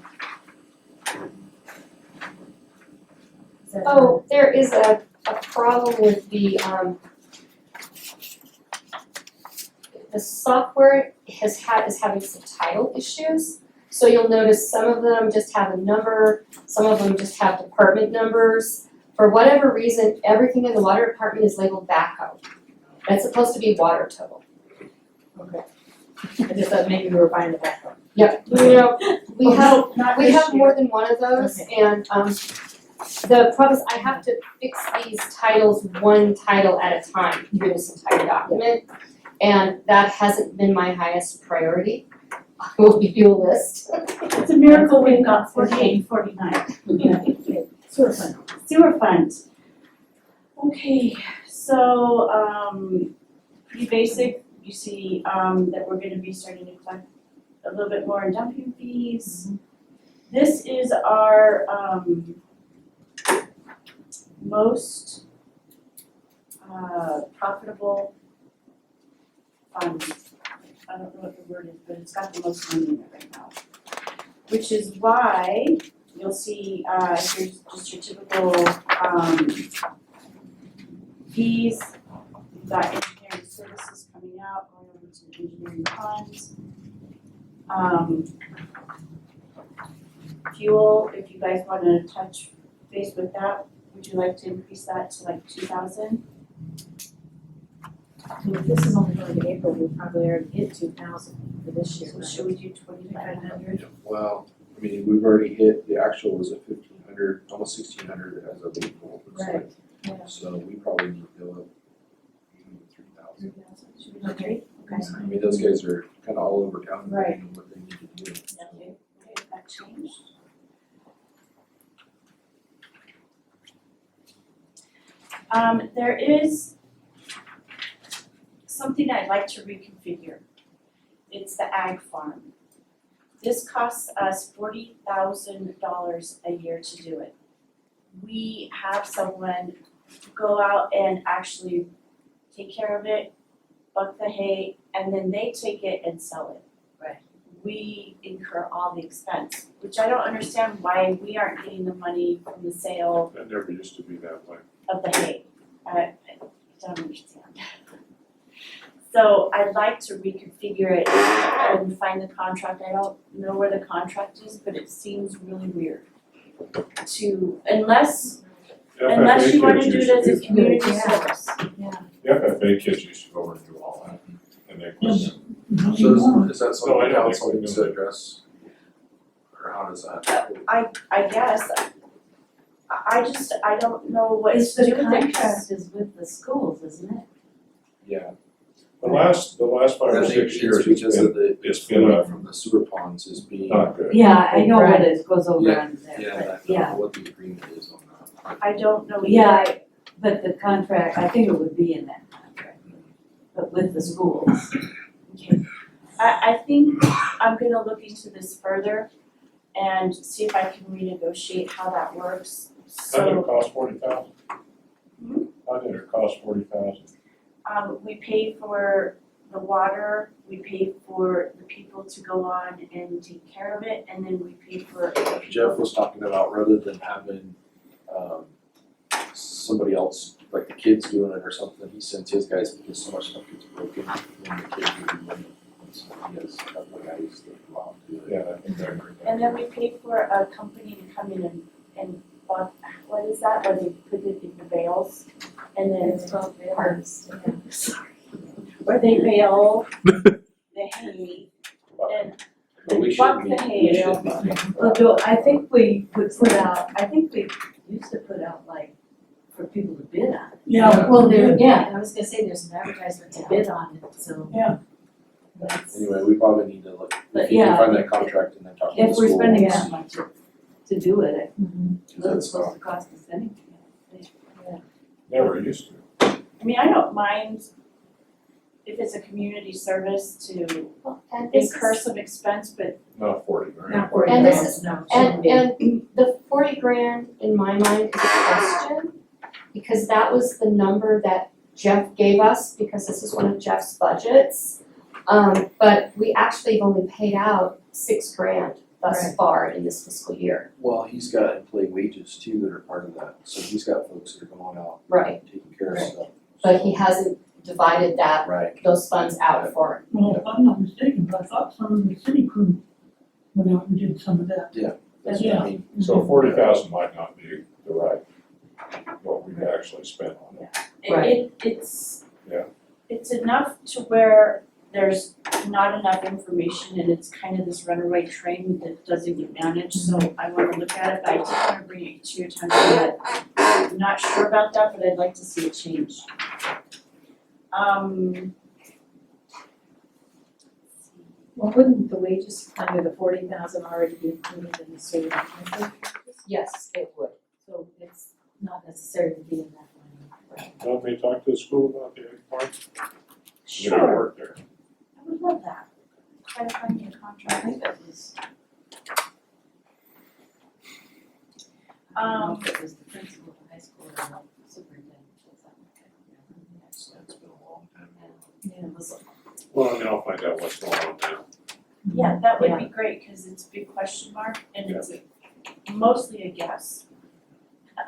[SPEAKER 8] Oh, there is a problem with the software is having some title issues. So you'll notice some of them just have a number, some of them just have department numbers. For whatever reason, everything in the water department is labeled backhoe. That's supposed to be water total.
[SPEAKER 5] Okay. I just thought maybe we were buying the back one.
[SPEAKER 8] We
[SPEAKER 7] Oh,
[SPEAKER 8] have,
[SPEAKER 7] no, not
[SPEAKER 8] we
[SPEAKER 7] this
[SPEAKER 8] have
[SPEAKER 7] year.
[SPEAKER 8] more than one of those, and, the problem is I have to fix these titles one title at a time through this entire document, and that hasn't been my highest priority. I will give you a list.
[SPEAKER 7] It's a miracle we've got 48 and 49.
[SPEAKER 5] Sewer fund.
[SPEAKER 7] Sewer fund. Okay, so, pretty basic, you see, that we're gonna be starting to collect a little bit more in dumping fees. This is our, most, profitable fund. I don't know what the word is, but it's got the most money in it right now. Which is why you'll see, here's just your typical, fees. You've got engineering services coming out, going over to the engineering funds. Fuel, if you guys wanna touch base with that, would you like to increase that to like 2,000?
[SPEAKER 5] So if this is only going to April, we probably already hit 2,000 for this year.
[SPEAKER 7] So should we do 2,500?
[SPEAKER 9] Well, I mean, we've already hit, the actual was at 1,500, almost 1,600 as of April, it looks like.
[SPEAKER 5] Right, yeah.
[SPEAKER 9] So we probably need to go up even to 3,000.
[SPEAKER 5] 3,000, should we do 3? Okay.
[SPEAKER 9] I mean, those guys are kind of all over town,
[SPEAKER 5] Right.
[SPEAKER 9] doing what they need to do.
[SPEAKER 7] Okay, that changed. There is something I'd like to reconfigure. It's the ag farm. This costs us $40,000 a year to do it. We have someone go out and actually take care of it, buck the hay, and then they take it and sell it.
[SPEAKER 6] Right.
[SPEAKER 7] We incur all the expense, which I don't understand why we aren't getting the money from the sale
[SPEAKER 3] That never used to be that way.
[SPEAKER 7] of the hay. I don't understand. So I'd like to reconfigure it and find the contract. I don't know where the contract is, but it seems really weird to, unless you wanna do it as a community service.
[SPEAKER 3] The FFA kids used to go over and do all that, and they was,
[SPEAKER 9] So is that
[SPEAKER 3] No, I
[SPEAKER 9] something
[SPEAKER 3] don't
[SPEAKER 9] council
[SPEAKER 3] think we
[SPEAKER 9] needs
[SPEAKER 3] do.
[SPEAKER 9] to address? Or how does that?
[SPEAKER 7] I guess, I don't know what
[SPEAKER 6] It's
[SPEAKER 7] to do
[SPEAKER 6] the
[SPEAKER 7] with it.
[SPEAKER 6] contract is with the schools, isn't it?
[SPEAKER 3] yeah. The last 5 or
[SPEAKER 9] I
[SPEAKER 3] 6
[SPEAKER 9] think
[SPEAKER 3] years,
[SPEAKER 9] it's
[SPEAKER 3] it's
[SPEAKER 9] because
[SPEAKER 3] been
[SPEAKER 9] of the,
[SPEAKER 3] it's been
[SPEAKER 9] fluid from the sewer ponds is being.
[SPEAKER 3] not good.
[SPEAKER 6] Yeah, I know what
[SPEAKER 5] Right.
[SPEAKER 6] it goes over
[SPEAKER 9] Yeah,
[SPEAKER 6] on there,
[SPEAKER 9] Yeah, I
[SPEAKER 6] but
[SPEAKER 9] don't
[SPEAKER 6] yeah,
[SPEAKER 9] know what the agreement is on that.
[SPEAKER 7] I don't know either.
[SPEAKER 6] yeah, but the contract, I think it would be in that contract, but with the schools.
[SPEAKER 7] Okay. I think I'm gonna look into this further and see if I can renegotiate how that works.
[SPEAKER 3] How did it
[SPEAKER 7] So,
[SPEAKER 3] cost 40,000? How did it cost 40,000?
[SPEAKER 7] we pay for the water, we pay for the people to go on and take care of it, and then we pay for the people.
[SPEAKER 9] Jeff was talking about rather than having, somebody else, like the kids doing it or something, he sends his guys because so much stuff gets broken when the kids are doing it. So he has a couple of guys that go out and do it.
[SPEAKER 3] Yeah, I think I agree.
[SPEAKER 7] And then we pay for a company to come in and buff, what is that, where they put it in the bales? And then
[SPEAKER 5] It's called
[SPEAKER 7] parts, where they bale the hay and
[SPEAKER 9] But we
[SPEAKER 7] buck
[SPEAKER 9] shouldn't
[SPEAKER 7] the
[SPEAKER 9] be, we
[SPEAKER 7] hay.
[SPEAKER 9] shouldn't be.
[SPEAKER 6] Well, Joe, I think we would put out, I think we used to put out like, for people to bid on.
[SPEAKER 1] Yeah.
[SPEAKER 5] Well, I was gonna say there's an advertisement to bid on it, so.
[SPEAKER 1] Yeah.
[SPEAKER 5] That's,
[SPEAKER 9] Anyway, we probably need to look,
[SPEAKER 6] But
[SPEAKER 9] if you can
[SPEAKER 6] yeah,
[SPEAKER 9] find that contract and then talk to the
[SPEAKER 6] If
[SPEAKER 9] school.
[SPEAKER 6] we're spending
[SPEAKER 9] and
[SPEAKER 6] that
[SPEAKER 9] see.
[SPEAKER 6] much to do it,
[SPEAKER 5] mhm.
[SPEAKER 6] it wasn't supposed to cost us anything.
[SPEAKER 3] Never used to.
[SPEAKER 7] I mean, I don't mind if it's a community service to
[SPEAKER 8] Well, and this
[SPEAKER 7] incur
[SPEAKER 8] is,
[SPEAKER 7] some expense, but
[SPEAKER 3] Not 40 grand.
[SPEAKER 5] Not 40
[SPEAKER 8] And this
[SPEAKER 5] grand,
[SPEAKER 8] is-
[SPEAKER 5] no, shouldn't
[SPEAKER 8] and
[SPEAKER 5] be.
[SPEAKER 8] the 40 grand in my mind is a question, because that was the number that Jeff gave us, because this is one of Jeff's budgets. But we actually have only paid out 6 grand thus
[SPEAKER 5] Right.
[SPEAKER 8] far in this fiscal year.
[SPEAKER 9] Well, he's got employee wages too that are part of that, so he's got folks that are going out
[SPEAKER 8] Right.
[SPEAKER 9] and taking care of
[SPEAKER 8] Right.
[SPEAKER 9] stuff.
[SPEAKER 8] But he hasn't divided that,
[SPEAKER 9] Right,
[SPEAKER 8] those funds out for,
[SPEAKER 1] Well, if I'm not mistaken, but I thought some of the city crew went out and did some of that.
[SPEAKER 9] that's what I mean.
[SPEAKER 3] So 40,000 might not be the right, what we've actually spent on it.
[SPEAKER 8] Right.
[SPEAKER 7] it's
[SPEAKER 3] Yeah.
[SPEAKER 7] it's enough to where there's not enough information and it's kind of this runaway train that doesn't get managed, so I wanna look at it, but I did wanna bring it to your attention that I'm not sure about that, but I'd like to see it change.
[SPEAKER 5] Well, wouldn't the wages under the 40,000 already be included in the sewer?
[SPEAKER 8] Yes, it would.
[SPEAKER 5] So it's not necessary to be in that line.
[SPEAKER 3] Want me to talk to the school about the egg farm? You know,
[SPEAKER 7] Sure,
[SPEAKER 3] work there.
[SPEAKER 7] I would love that. Try to find me a
[SPEAKER 6] I
[SPEAKER 7] contract.
[SPEAKER 6] think that was, it was the principal of the high school or the superintendent, that's not what I remember.
[SPEAKER 9] So that's been a long time.
[SPEAKER 5] Yeah.
[SPEAKER 6] It was,
[SPEAKER 3] Well, I mean, I'll find out what's going on now.
[SPEAKER 7] Yeah, that would be great, cause it's a big question mark and it's mostly a guess.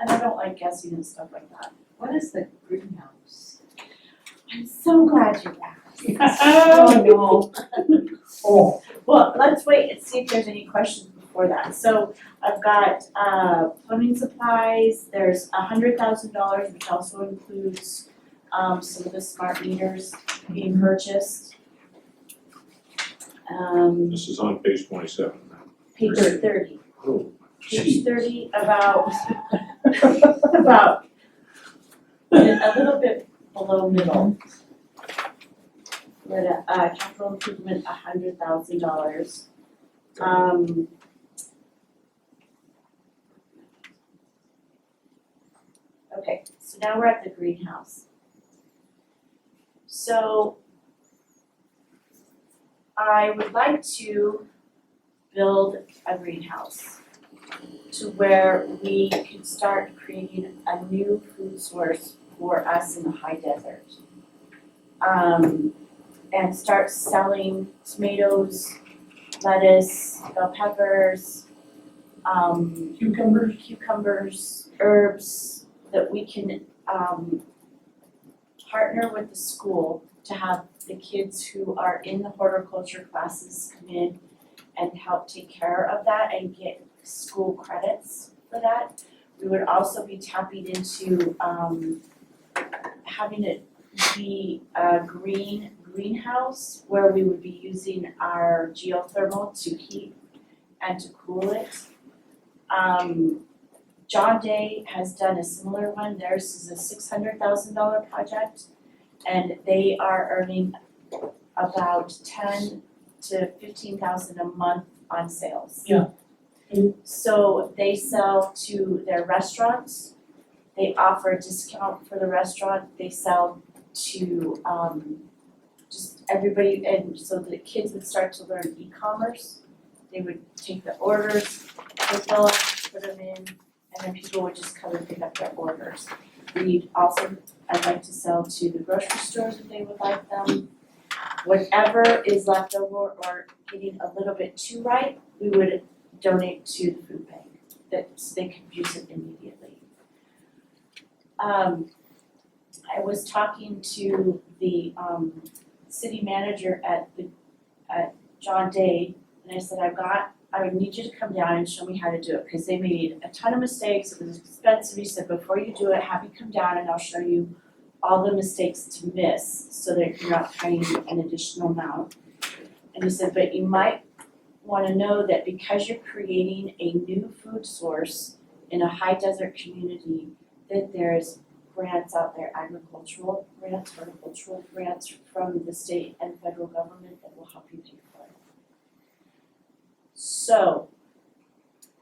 [SPEAKER 7] And I don't like guessing and stuff like that.
[SPEAKER 6] what is the greenhouse?
[SPEAKER 7] I'm so glad you asked.
[SPEAKER 6] Oh, no.
[SPEAKER 1] Oh,
[SPEAKER 7] Well, let's wait and see if there's any questions before that. So I've got plumbing supplies, there's $100,000, which also includes some of the smart meters being purchased.
[SPEAKER 3] This is on page 27 now.
[SPEAKER 7] Page 30.
[SPEAKER 3] Oh,
[SPEAKER 7] Page 30, about a little bit below middle. With a capital improvement, $100,000. Okay, so now we're at the greenhouse. So I would like to build a greenhouse to where we can start creating a new food source for us in the high desert. And start selling tomatoes, lettuce, bell peppers, cucumbers, herbs, that we can partner with the school to have the kids who are in the horticulture classes come in and help take care of that and get school credits for that. We would also be tapping into having it be a greenhouse where we would be using our geothermal to heat and to cool it. John Day has done a similar one, theirs is a $600,000 project, and they are earning about 10 to 15,000 a month on sales.
[SPEAKER 1] Yeah.
[SPEAKER 7] So they sell to their restaurants, they offer a discount for the restaurant, they sell to just everybody, and so the kids would start to learn e-commerce. They would take the orders, fulfill them, put them in, and then people would just come and pick up their orders. We'd also, I'd like to sell to the grocery stores if they would like them. Whatever is left over or getting a little bit too ripe, we would donate to the food bank, that so they could use it immediately. I was talking to the city manager at John Day, and I said, I would need you to come down and show me how to do it, because they made a ton of mistakes, it was expensive. He said, before you do it, have me come down and I'll show you all the mistakes to miss, so that you're not paying an additional amount. And he said, but you might wanna know that because you're creating a new food source in a high desert community, that there's grants out there, agricultural grants, horticultural grants from the state and federal government that will help you pay for it. So,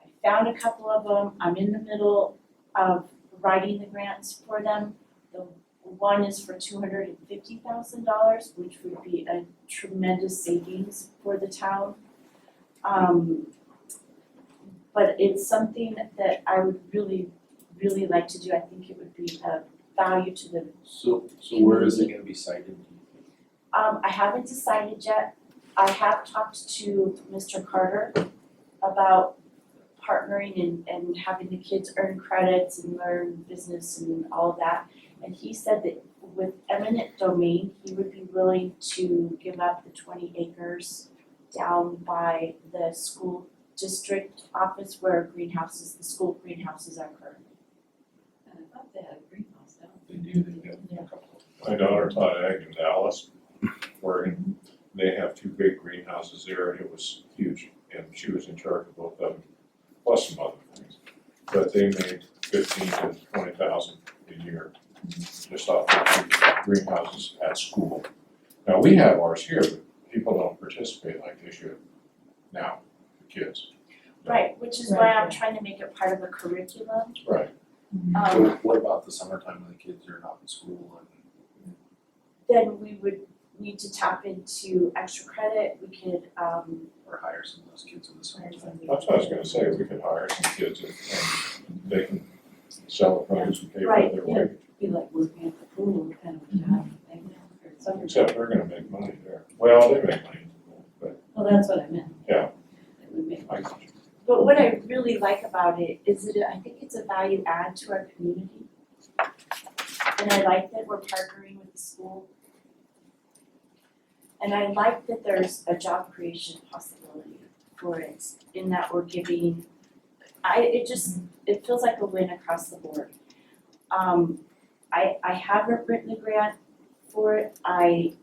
[SPEAKER 7] I found a couple of them, I'm in the middle of writing the grants for them. The one is for $250,000, which would be a tremendous savings for the town. But it's something that I would really like to do. I think it would be of value to the
[SPEAKER 9] So where is it gonna be sited, do you think?
[SPEAKER 7] I haven't decided yet. I have talked to Mr. Carter about partnering and having the kids earn credits and learn business and all of that. And he said that with eminent domain, he would be willing to give up the 20 acres down by the school district office where greenhouses, the school greenhouses are currently.
[SPEAKER 6] And I thought they had a greenhouse down
[SPEAKER 9] They do, they've got a couple.
[SPEAKER 3] My daughter taught ag in Dallas, Oregon, They have two big greenhouses there, and it was huge, and she was in charge of both of them, plus some other things. But they made 15 to 20,000 a year just off of the greenhouses at school. Now, we have ours here, but people don't participate like they should now, the kids.
[SPEAKER 7] Right, which is why I'm trying to make it part of a curriculum.
[SPEAKER 3] Right.
[SPEAKER 9] What about the summertime when the kids are not in school and?
[SPEAKER 7] Then we would need to tap into extra credit, we could,
[SPEAKER 9] Or hire some of those kids in the summertime?
[SPEAKER 3] That's what I was gonna say, we could hire some kids and they can sell the produce and pay for
[SPEAKER 7] Right,
[SPEAKER 3] their
[SPEAKER 6] yeah.
[SPEAKER 3] wage.
[SPEAKER 6] Be like working at the pool, kind of job thing, or something.
[SPEAKER 3] Except they're gonna make money there. Well, they make money, but
[SPEAKER 6] Well, that's what I meant.
[SPEAKER 3] Yeah.
[SPEAKER 6] It would make.
[SPEAKER 3] I,
[SPEAKER 7] but what I really like about it is that I think it's a value add to our community. And I like that we're partnering with the school. And I like that there's a job creation possibility for it, in that we're giving, it feels like a win across the board. I haven't written a grant for it, I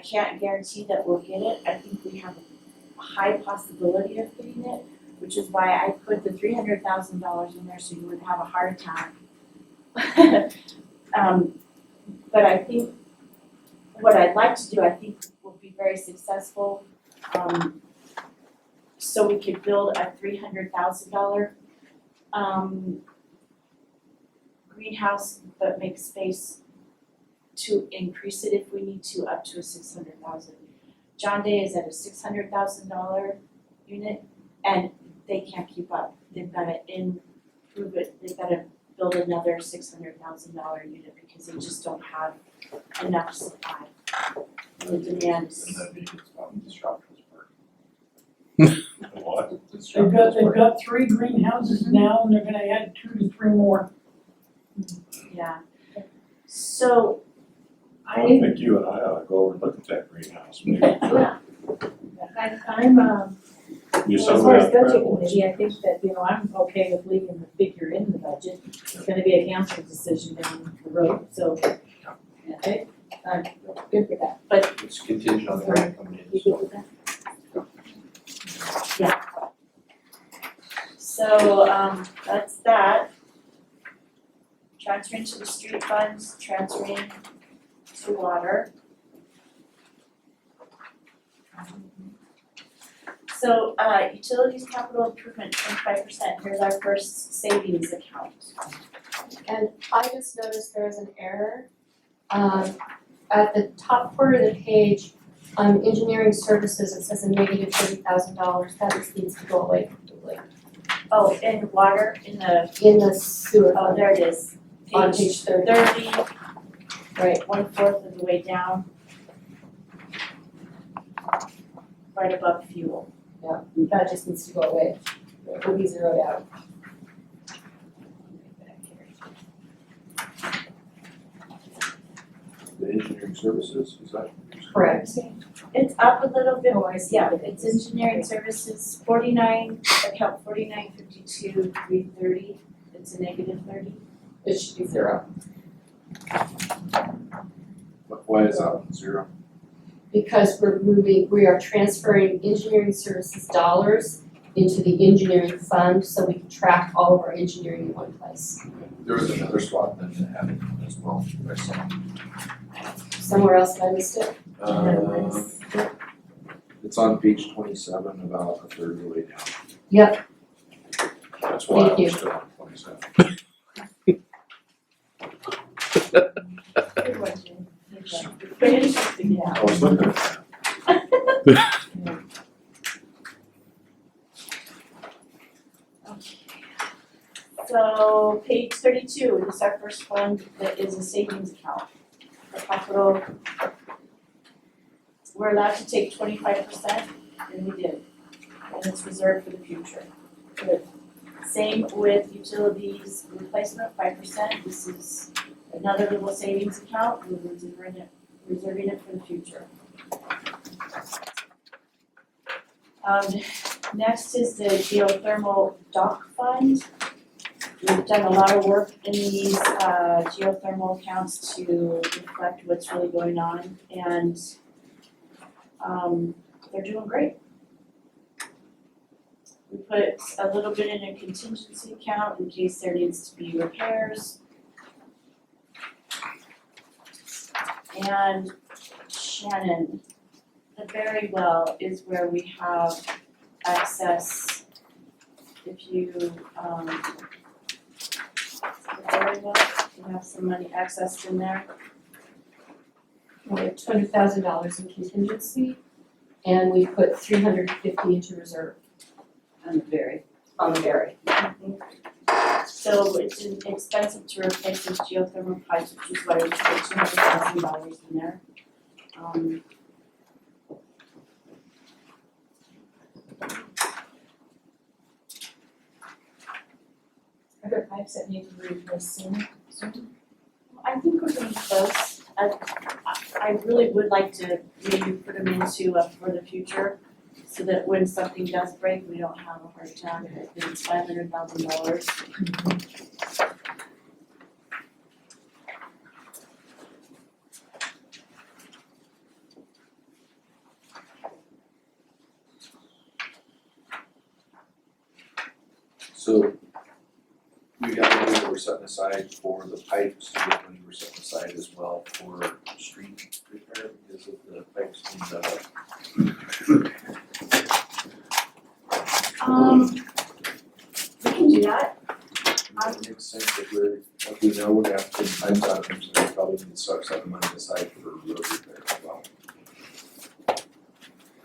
[SPEAKER 7] can't guarantee that we'll get it, I think we have a high possibility of getting it, which is why I put the $300,000 in there so you wouldn't have a heart attack. But I think what I'd like to do, I think will be very successful. So we could build a $300,000 greenhouse, but make space to increase it if we need to, up to a $600,000. John Day is at a $600,000 unit, and they can't keep up. They've gotta improve it, they've gotta build another $600,000 unit because they just don't have enough supply. The demand is.
[SPEAKER 9] And that'd be disruptive work.
[SPEAKER 3] what?
[SPEAKER 1] They've got 3 greenhouses now, and they're gonna add 2 to 3 more.
[SPEAKER 7] Yeah. So,
[SPEAKER 3] I think you and I ought to go over and look at that greenhouse, maybe.
[SPEAKER 7] yeah,
[SPEAKER 5] I'm,
[SPEAKER 3] You
[SPEAKER 5] as
[SPEAKER 3] some
[SPEAKER 5] far as
[SPEAKER 3] of
[SPEAKER 5] budget
[SPEAKER 3] that
[SPEAKER 5] committee, I think that, I'm okay with leaving the figure in the budget. It's gonna be a council decision down the road, so, okay, I'm good with that.
[SPEAKER 9] It's contingent on the grant coming in,
[SPEAKER 5] You good with that?
[SPEAKER 7] so, that's that. Transferring to the street funds, transferring to water. So, utilities capital improvement, 25%, here's our first savings account.
[SPEAKER 8] And I just noticed there's an error. At the top part of the page, engineering services, it says a negative $30,000, that just needs to go away completely.
[SPEAKER 7] Oh, in water, in the
[SPEAKER 8] sewer
[SPEAKER 7] oh,
[SPEAKER 8] fund,
[SPEAKER 7] there it is.
[SPEAKER 8] on page 30.
[SPEAKER 7] 30,
[SPEAKER 8] Right,
[SPEAKER 7] 1/4 of the way down. Right above fuel.
[SPEAKER 8] yeah, that just needs to go away. It will be zeroed out.
[SPEAKER 9] the engineering services, is that?
[SPEAKER 8] Correct.
[SPEAKER 7] It's up a little bit,
[SPEAKER 8] Oh, I see.
[SPEAKER 7] yeah, it's engineering services, account 4952, 330, it's a negative 30.
[SPEAKER 8] It should be zero.
[SPEAKER 9] Why is that one zero?
[SPEAKER 8] Because we are transferring engineering services dollars into the engineering fund, so we can track all of our engineering in one place.
[SPEAKER 9] There was another spot that had it as well, I saw.
[SPEAKER 8] Somewhere else, I missed it.
[SPEAKER 9] It's on page 27, about a third of the way down.
[SPEAKER 8] Yep,
[SPEAKER 3] That's why I
[SPEAKER 8] Thank you.
[SPEAKER 3] was still on 27.
[SPEAKER 7] Good one, Jim. Good one. Yeah.
[SPEAKER 3] I was looking at that.
[SPEAKER 7] So page 32, this is our first fund that is a savings account. For capital, we're allowed to take 25%, and we did. And it's reserved for the future. Good. Same with utilities replacement, 5%. This is another little savings account, we're reserving it for the future. Next is the geothermal dock fund. We've done a lot of work in these geothermal accounts to reflect what's really going on, and they're doing great. We put a little bit in a contingency account in case there needs to be repairs. And Shannon, the Berry Well is where we have access. If you, the Berry Well, you have some money accessed in there.
[SPEAKER 8] We have $200,000 in contingency, and we put $350 into reserve
[SPEAKER 6] On the Berry.
[SPEAKER 8] on the berry.
[SPEAKER 7] So it's expensive to replace those geothermal pipes, which is why we put $200,000 in there.
[SPEAKER 5] Are there pipes that need to be replaced soon?
[SPEAKER 7] I think we're getting close. I really would like to maybe put them into for the future, so that when something does break, we don't have a heart attack, and it's $500,000.
[SPEAKER 9] So we got money that we're setting aside for the pipes, we got money we're setting aside as well for street repair because of the pipes being dug up.
[SPEAKER 7] We can do that.
[SPEAKER 9] It makes sense if we're, if we know we're gonna have to put pipes out of them, so we probably need to start setting money aside for road repair as well.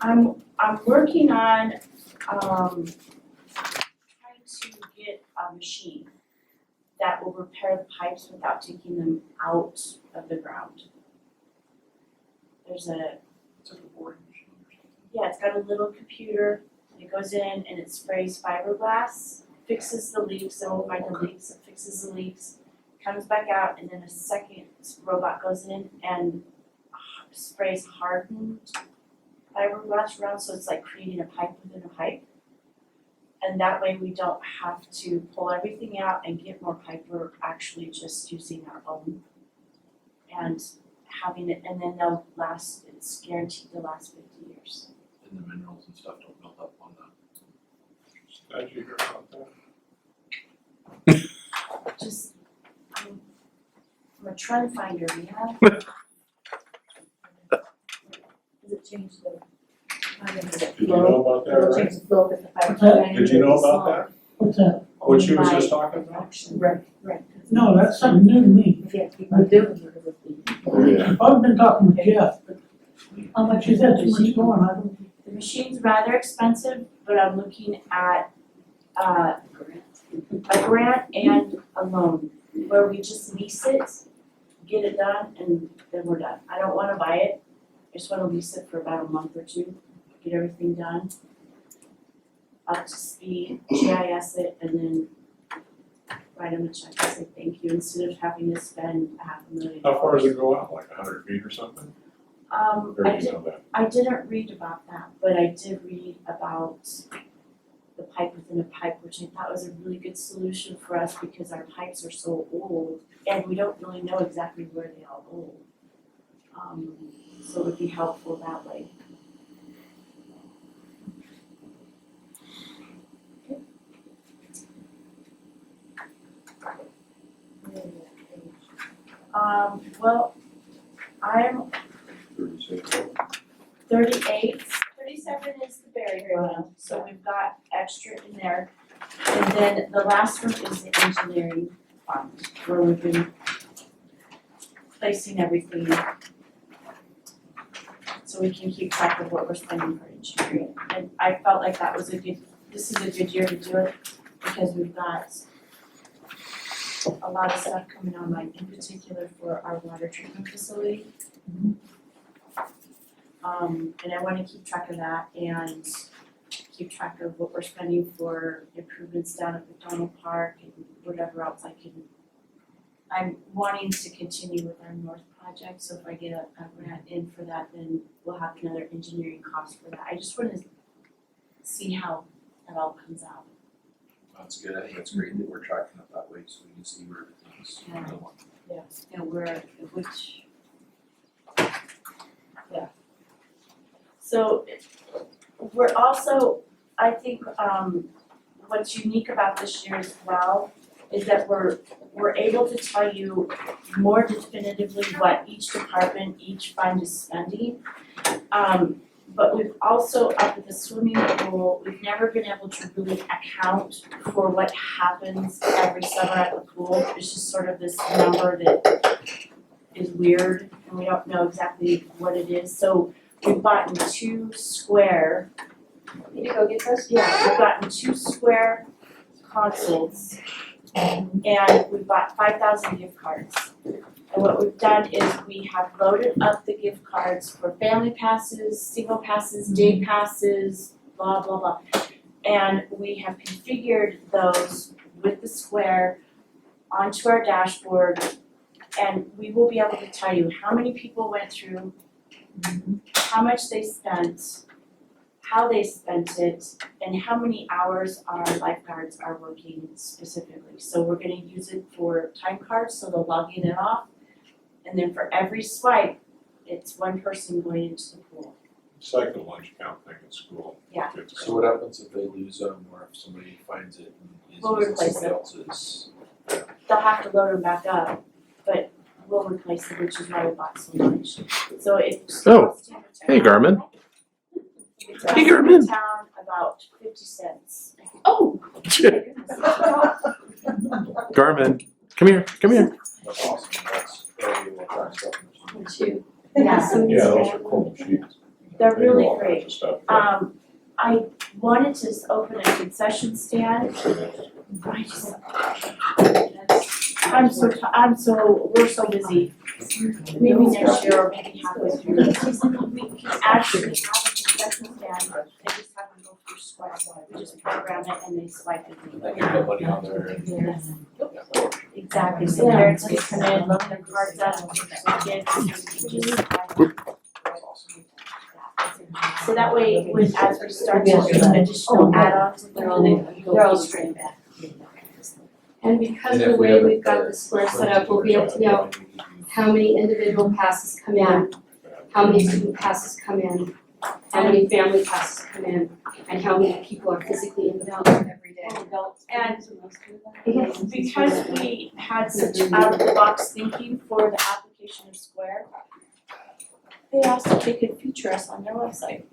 [SPEAKER 7] I'm working on, trying to get a machine that will repair the pipes without taking them out of the ground. There's a,
[SPEAKER 9] It's like a boring machine or something.
[SPEAKER 7] yeah, it's got a little computer, it goes in and it sprays fiberglass, fixes the leaks, it will find the leaks, it fixes the leaks, comes back out, and then a second robot goes in and sprays hardened fiberglass around, so it's like creating a pipe within a pipe. And that way we don't have to pull everything out and get more pipe, we're actually just using our own. And having it, and then they'll last, it's guaranteed to last 50 years.
[SPEAKER 9] And the minerals and stuff don't melt up on the.
[SPEAKER 3] Did you hear about that?
[SPEAKER 7] Just, I'm a trend finder, man.
[SPEAKER 5] Does it change the?
[SPEAKER 3] Did you know about that,
[SPEAKER 5] It'll
[SPEAKER 3] right?
[SPEAKER 5] change the flow if the pipe.
[SPEAKER 1] What's that?
[SPEAKER 3] Did you know about that?
[SPEAKER 1] What's that?
[SPEAKER 3] What she was just talking about?
[SPEAKER 5] Right.
[SPEAKER 1] No, that's something new to me.
[SPEAKER 5] If you have to keep on doing it, it would be.
[SPEAKER 3] Oh, yeah.
[SPEAKER 1] I've been talking with Jeff, but
[SPEAKER 5] How much
[SPEAKER 1] she's
[SPEAKER 5] is
[SPEAKER 1] had
[SPEAKER 5] that
[SPEAKER 1] too much
[SPEAKER 5] machine?
[SPEAKER 1] going, I don't.
[SPEAKER 7] The machine's rather expensive, but I'm looking at a grant and a loan, where we just lease it, get it done, and then we're done. I don't wanna buy it, I just wanna lease it for about a month or two, get everything done. Up to speed, GIS it, and then write them a check and say thank you, instead of having to spend $500,000.
[SPEAKER 3] How far does it go out, like 100 feet or something? Or do you know that?
[SPEAKER 7] I didn't read about that, but I did read about the pipe within a pipe, which I thought was a really good solution for us because our pipes are so old and we don't really know exactly where they all go. So it would be helpful that way. Well, I'm 38, 37 is the Berry one, so we've got extra in there. And then the last one is the engineering fund, where we've been placing everything so we can keep track of what we're spending for engineering. And I felt like that was this is a good year to do it because we've got a lot of stuff coming online, in particular for our water treatment facility. And I wanna keep track of that and keep track of what we're spending for improvements down at McDonald Park and whatever else I can. I'm wanting to continue with our north project, so if I get a grant in for that, then we'll have another engineering cost for that. I just wanna see how that all comes out.
[SPEAKER 9] That's good, I think it's great that we're tracking it that way, so we can see where everything's going.
[SPEAKER 6] And where, which,
[SPEAKER 7] So we're also, I think, what's unique about this year as well is that we're able to tell you more definitively what each department, each fund is spending. But we've also, up at the swimming pool, we've never been able to really account for what happens every summer at the pool. It's just sort of this number that is weird and we don't know exactly what it is. So we've gotten 2 square.
[SPEAKER 8] Need to go get those?
[SPEAKER 7] Yeah, we've gotten 2 square consoles and we've got 5,000 gift cards. And what we've done is we have loaded up the gift cards for family passes, single passes, day passes, blah, blah, blah. And we have configured those with the square onto our dashboard. And we will be able to tell you how many people went through, how much they spent, how they spent it, and how many hours our lifeguards are working specifically. So we're gonna use it for time cards, so they'll log in and off. And then for every swipe, it's one person going into the pool.
[SPEAKER 3] It's like the lunch count thing at school.
[SPEAKER 7] Yeah.
[SPEAKER 3] Kids
[SPEAKER 9] So what happens if they lose them or if somebody finds it and is
[SPEAKER 7] We'll
[SPEAKER 9] using
[SPEAKER 7] replace
[SPEAKER 9] somebody
[SPEAKER 7] it.
[SPEAKER 9] else's?
[SPEAKER 7] They'll have to load them back up, but we'll replace it, which is why we bought so much. So it's.
[SPEAKER 1] Oh, hey, Garmin.
[SPEAKER 7] It's
[SPEAKER 1] Hey,
[SPEAKER 7] costing
[SPEAKER 1] Garmin.
[SPEAKER 7] the town about 50 cents.
[SPEAKER 8] Oh,
[SPEAKER 1] Garmin, come here, come here.
[SPEAKER 9] That's awesome, that's very well tracked stuff.
[SPEAKER 7] Yeah,
[SPEAKER 3] Yeah, those are cool sheets.
[SPEAKER 7] they're
[SPEAKER 3] They do
[SPEAKER 7] really
[SPEAKER 3] all
[SPEAKER 7] great.
[SPEAKER 3] kinds of stuff.
[SPEAKER 7] I wanted to open a concession stand. I just, we're so busy. Maybe next year or maybe halfway through. We can actually have a concession stand, they just have them go through swipe. We just program it and they swipe it.
[SPEAKER 9] They can put money on there and.
[SPEAKER 7] Exactly, so parents can come in, load their cards up, their kids, and we just.
[SPEAKER 9] That's awesome.
[SPEAKER 7] So that way, as we start to do additional add-ons,
[SPEAKER 6] They're all straight back.
[SPEAKER 8] and because
[SPEAKER 9] And
[SPEAKER 8] of the
[SPEAKER 9] if we
[SPEAKER 8] way
[SPEAKER 9] have
[SPEAKER 8] we've got the square set up, we'll be able to know how many individual passes come in, how many student passes come in, how many family passes come in, and how many people are physically in the pool every day.
[SPEAKER 7] And because we had such out-of-the-box thinking for the application of Square, they asked if they could feature us on their website.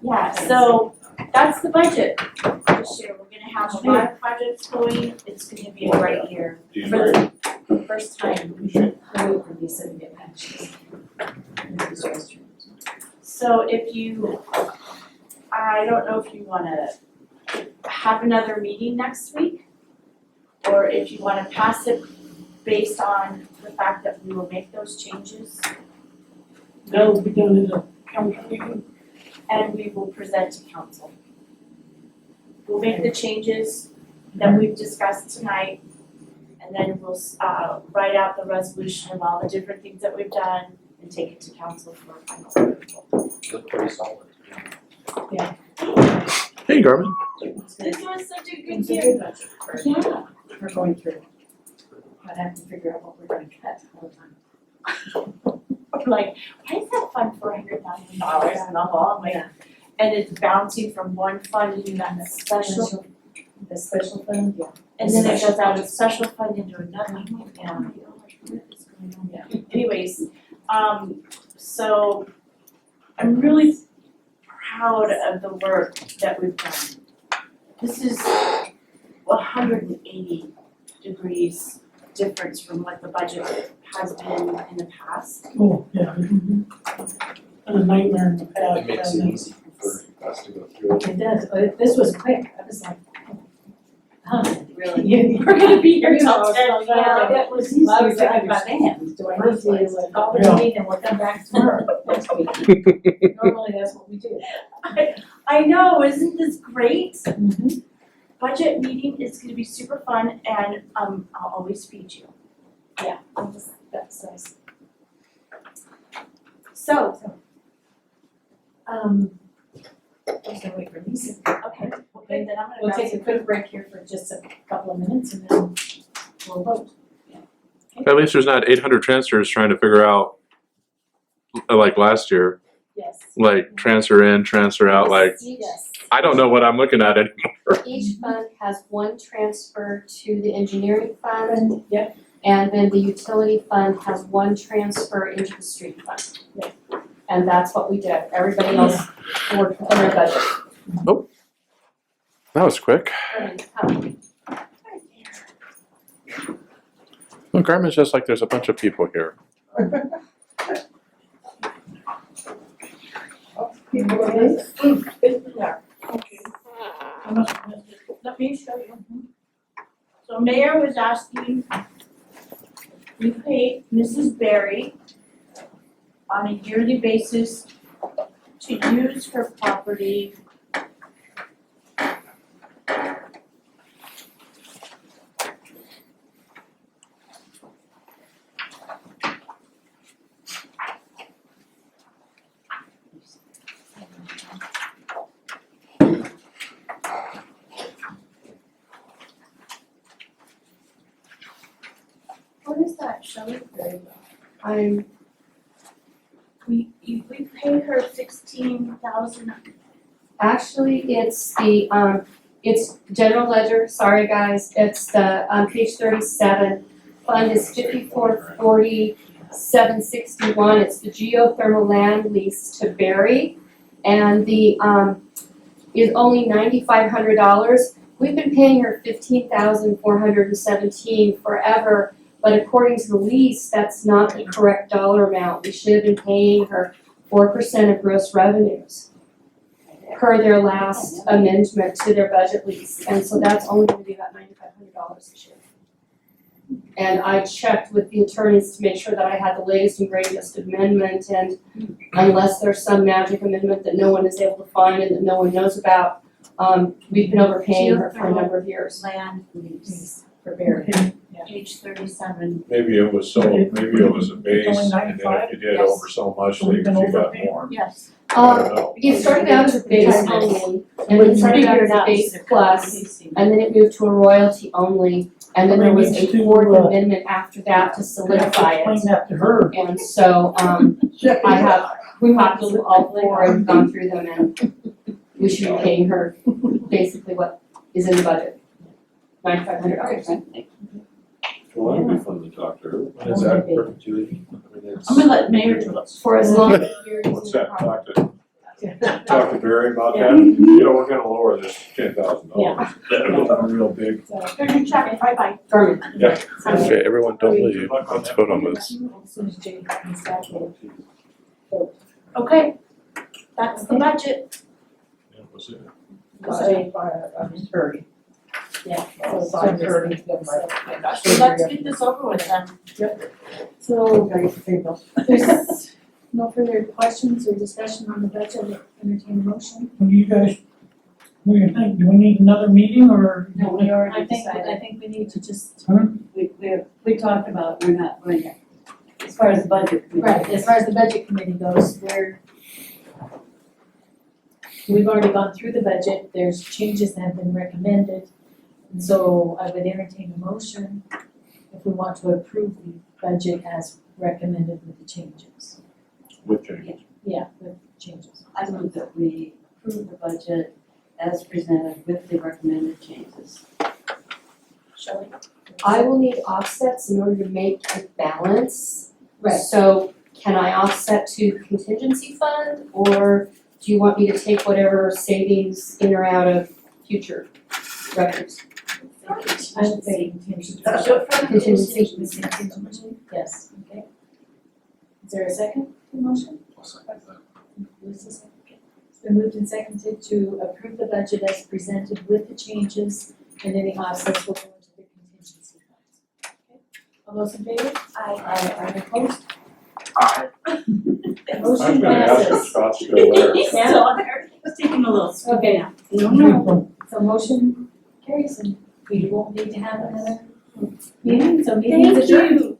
[SPEAKER 7] Yeah, so that's the budget this year. We're gonna have a lot of projects going. It's gonna be a great year
[SPEAKER 3] Do you
[SPEAKER 7] for
[SPEAKER 3] agree?
[SPEAKER 7] the first time. So if you, I don't know if you wanna have another meeting next week, or if you wanna pass it based on the fact that we will make those changes,
[SPEAKER 1] That will be done in a council meeting.
[SPEAKER 7] and we will present to council. We'll make the changes that we've discussed tonight, and then we'll write out the resolution of all the different things that we've done and take it to council for final approval.
[SPEAKER 9] Look pretty solid.
[SPEAKER 1] Hey, Garmin.
[SPEAKER 7] This was such a good year. Yeah.
[SPEAKER 5] We're going through. But I have to figure out what we're gonna cut all the time.
[SPEAKER 7] Like, why is that fund $400,000 in the hall? Like, and it's bouncing from one fund into that special,
[SPEAKER 5] The special fund, yeah.
[SPEAKER 7] and then it goes out of special fund into another. I'm like, oh my gosh, what is going on?
[SPEAKER 5] Yeah.
[SPEAKER 7] Anyways, so I'm really proud of the work that we've done. This is 180 degrees difference from what the budget has been in the past.
[SPEAKER 1] Oh, yeah. And a nightmare in the past.
[SPEAKER 9] It makes it easy for us to go through it.
[SPEAKER 5] It does, but this was quick, I was like, huh,
[SPEAKER 6] Really?
[SPEAKER 7] We're gonna be here till 10
[SPEAKER 5] Yeah,
[SPEAKER 7] p.m.
[SPEAKER 5] that was
[SPEAKER 6] easier
[SPEAKER 5] I was
[SPEAKER 6] to
[SPEAKER 5] like,
[SPEAKER 6] understand.
[SPEAKER 5] do I need to call the meeting and we'll come back tomorrow, next week? Normally, that's what we do.
[SPEAKER 7] I know, isn't this great? Budget meeting is gonna be super fun and I'll always feed you.
[SPEAKER 5] Yeah, that's nice.
[SPEAKER 7] So,
[SPEAKER 5] Just gonna wait for Lisa.
[SPEAKER 7] okay, okay, then I'm gonna.
[SPEAKER 5] We'll take a quick break here for just a couple of minutes and then we'll vote.
[SPEAKER 1] At least there's not 800 transfers trying to figure out, like last year,
[SPEAKER 5] Yes.
[SPEAKER 1] like transfer in, transfer out, like,
[SPEAKER 5] Yes.
[SPEAKER 1] I don't know what I'm looking at anymore.
[SPEAKER 8] Each fund has one transfer to the engineering fund.
[SPEAKER 5] Yep.
[SPEAKER 8] And then the utility fund has one transfer into the street fund.
[SPEAKER 5] Yep.
[SPEAKER 8] And that's what we did. Everybody else worked within their budget.
[SPEAKER 1] That was quick. Well, Garmin's just like there's a bunch of people here.
[SPEAKER 7] Let me show you. So Mayor was asking, we pay Mrs. Berry on a yearly basis to use her property. What is that, Shelley? We pay her 16,000.
[SPEAKER 8] Actually, it's the, it's general ledger, sorry guys, it's the, page 37. Fund is 544761, it's the geothermal land lease to Berry. And the, is only $9,500. We've been paying her $15,417 forever, but according to the lease, that's not the correct dollar amount. We should have been paying her 4% of gross revenues per their last amendment to their budget lease. And so that's only gonna be about $9,500 this year. And I checked with the attorneys to make sure that I had the latest and greatest amendment, and unless there's some magic amendment that no one is able to find and that no one knows about, we've been overpaying her for a number of years.
[SPEAKER 7] Land lease,
[SPEAKER 5] For Barry.
[SPEAKER 7] page 37.
[SPEAKER 3] Maybe it was so, maybe it was a base, and then if you did
[SPEAKER 7] Yes.
[SPEAKER 3] over so much, they got more.
[SPEAKER 7] Yes.
[SPEAKER 3] I don't know.
[SPEAKER 8] It started out as a base only, and then it started out as a base plus, and then it moved to a royalty only, and then there was a fourth amendment after that to solidify it.
[SPEAKER 10] Explain that to her.
[SPEAKER 8] And so, I have copies of all four and gone through them, and we should be paying her basically what is in the budget. $9,500.
[SPEAKER 3] Well, it'd be fun to talk to her.
[SPEAKER 9] And is that perpetuity? I mean, it's.
[SPEAKER 7] I'm gonna let Mayor do it.
[SPEAKER 8] For as long as you're
[SPEAKER 3] What's
[SPEAKER 8] using the
[SPEAKER 3] that,
[SPEAKER 8] property.
[SPEAKER 3] talk to Barry about that? You know, we're gonna lower this $10,000.
[SPEAKER 9] That'll be real big.
[SPEAKER 7] Here's your check, bye-bye.
[SPEAKER 8] Garmin.
[SPEAKER 3] Yeah.
[SPEAKER 1] Okay, everyone don't leave. Let's vote on this.
[SPEAKER 5] As soon as Jay comes back, we'll
[SPEAKER 7] Okay, that's the budget.
[SPEAKER 3] Yeah, was it?
[SPEAKER 10] I'm 30.
[SPEAKER 5] Yeah.
[SPEAKER 10] So I'm 30.
[SPEAKER 7] So let's get this over with then.
[SPEAKER 5] So, there's no further questions or discussion on the budget, entertain a motion?
[SPEAKER 10] What do you guys, what do you think? Do we need another meeting or?
[SPEAKER 6] No, we already
[SPEAKER 5] I think
[SPEAKER 6] decided.
[SPEAKER 5] we need to just,
[SPEAKER 6] We talked about, we're not going there. As far as the budget.
[SPEAKER 5] right, as far as the budget committee goes, we've already gone through the budget, there's changes that have been recommended. And so I would entertain a motion if we want to approve the budget as recommended with the changes.
[SPEAKER 3] With change.
[SPEAKER 5] Yeah, with changes.
[SPEAKER 6] I move that we approve the budget as presented with the recommended changes.
[SPEAKER 5] Shelley?
[SPEAKER 8] I will need offsets in order to make a balance.
[SPEAKER 5] Right.
[SPEAKER 8] So can I offset to contingency fund, or do you want me to take whatever savings in or out of future revenues?
[SPEAKER 5] I would say contingency.
[SPEAKER 8] Contingency.
[SPEAKER 5] Yes, okay. Is there a second to the motion? Lisa, second. Okay. It's been moved and seconded to approve the budget as presented with the changes, and any offsets will go into the contingency funds. Okay. All those in favor? Aye. Opposed?
[SPEAKER 4] Aye.
[SPEAKER 5] Motion
[SPEAKER 3] I'm gonna ask if
[SPEAKER 5] passes.
[SPEAKER 3] Scott's still there.
[SPEAKER 7] He's still there, he's taking a little scoop
[SPEAKER 5] Okay.
[SPEAKER 7] now.
[SPEAKER 5] No. So motion carries, and we won't need to have another meeting, so meeting is adjourned.
[SPEAKER 7] Thank you.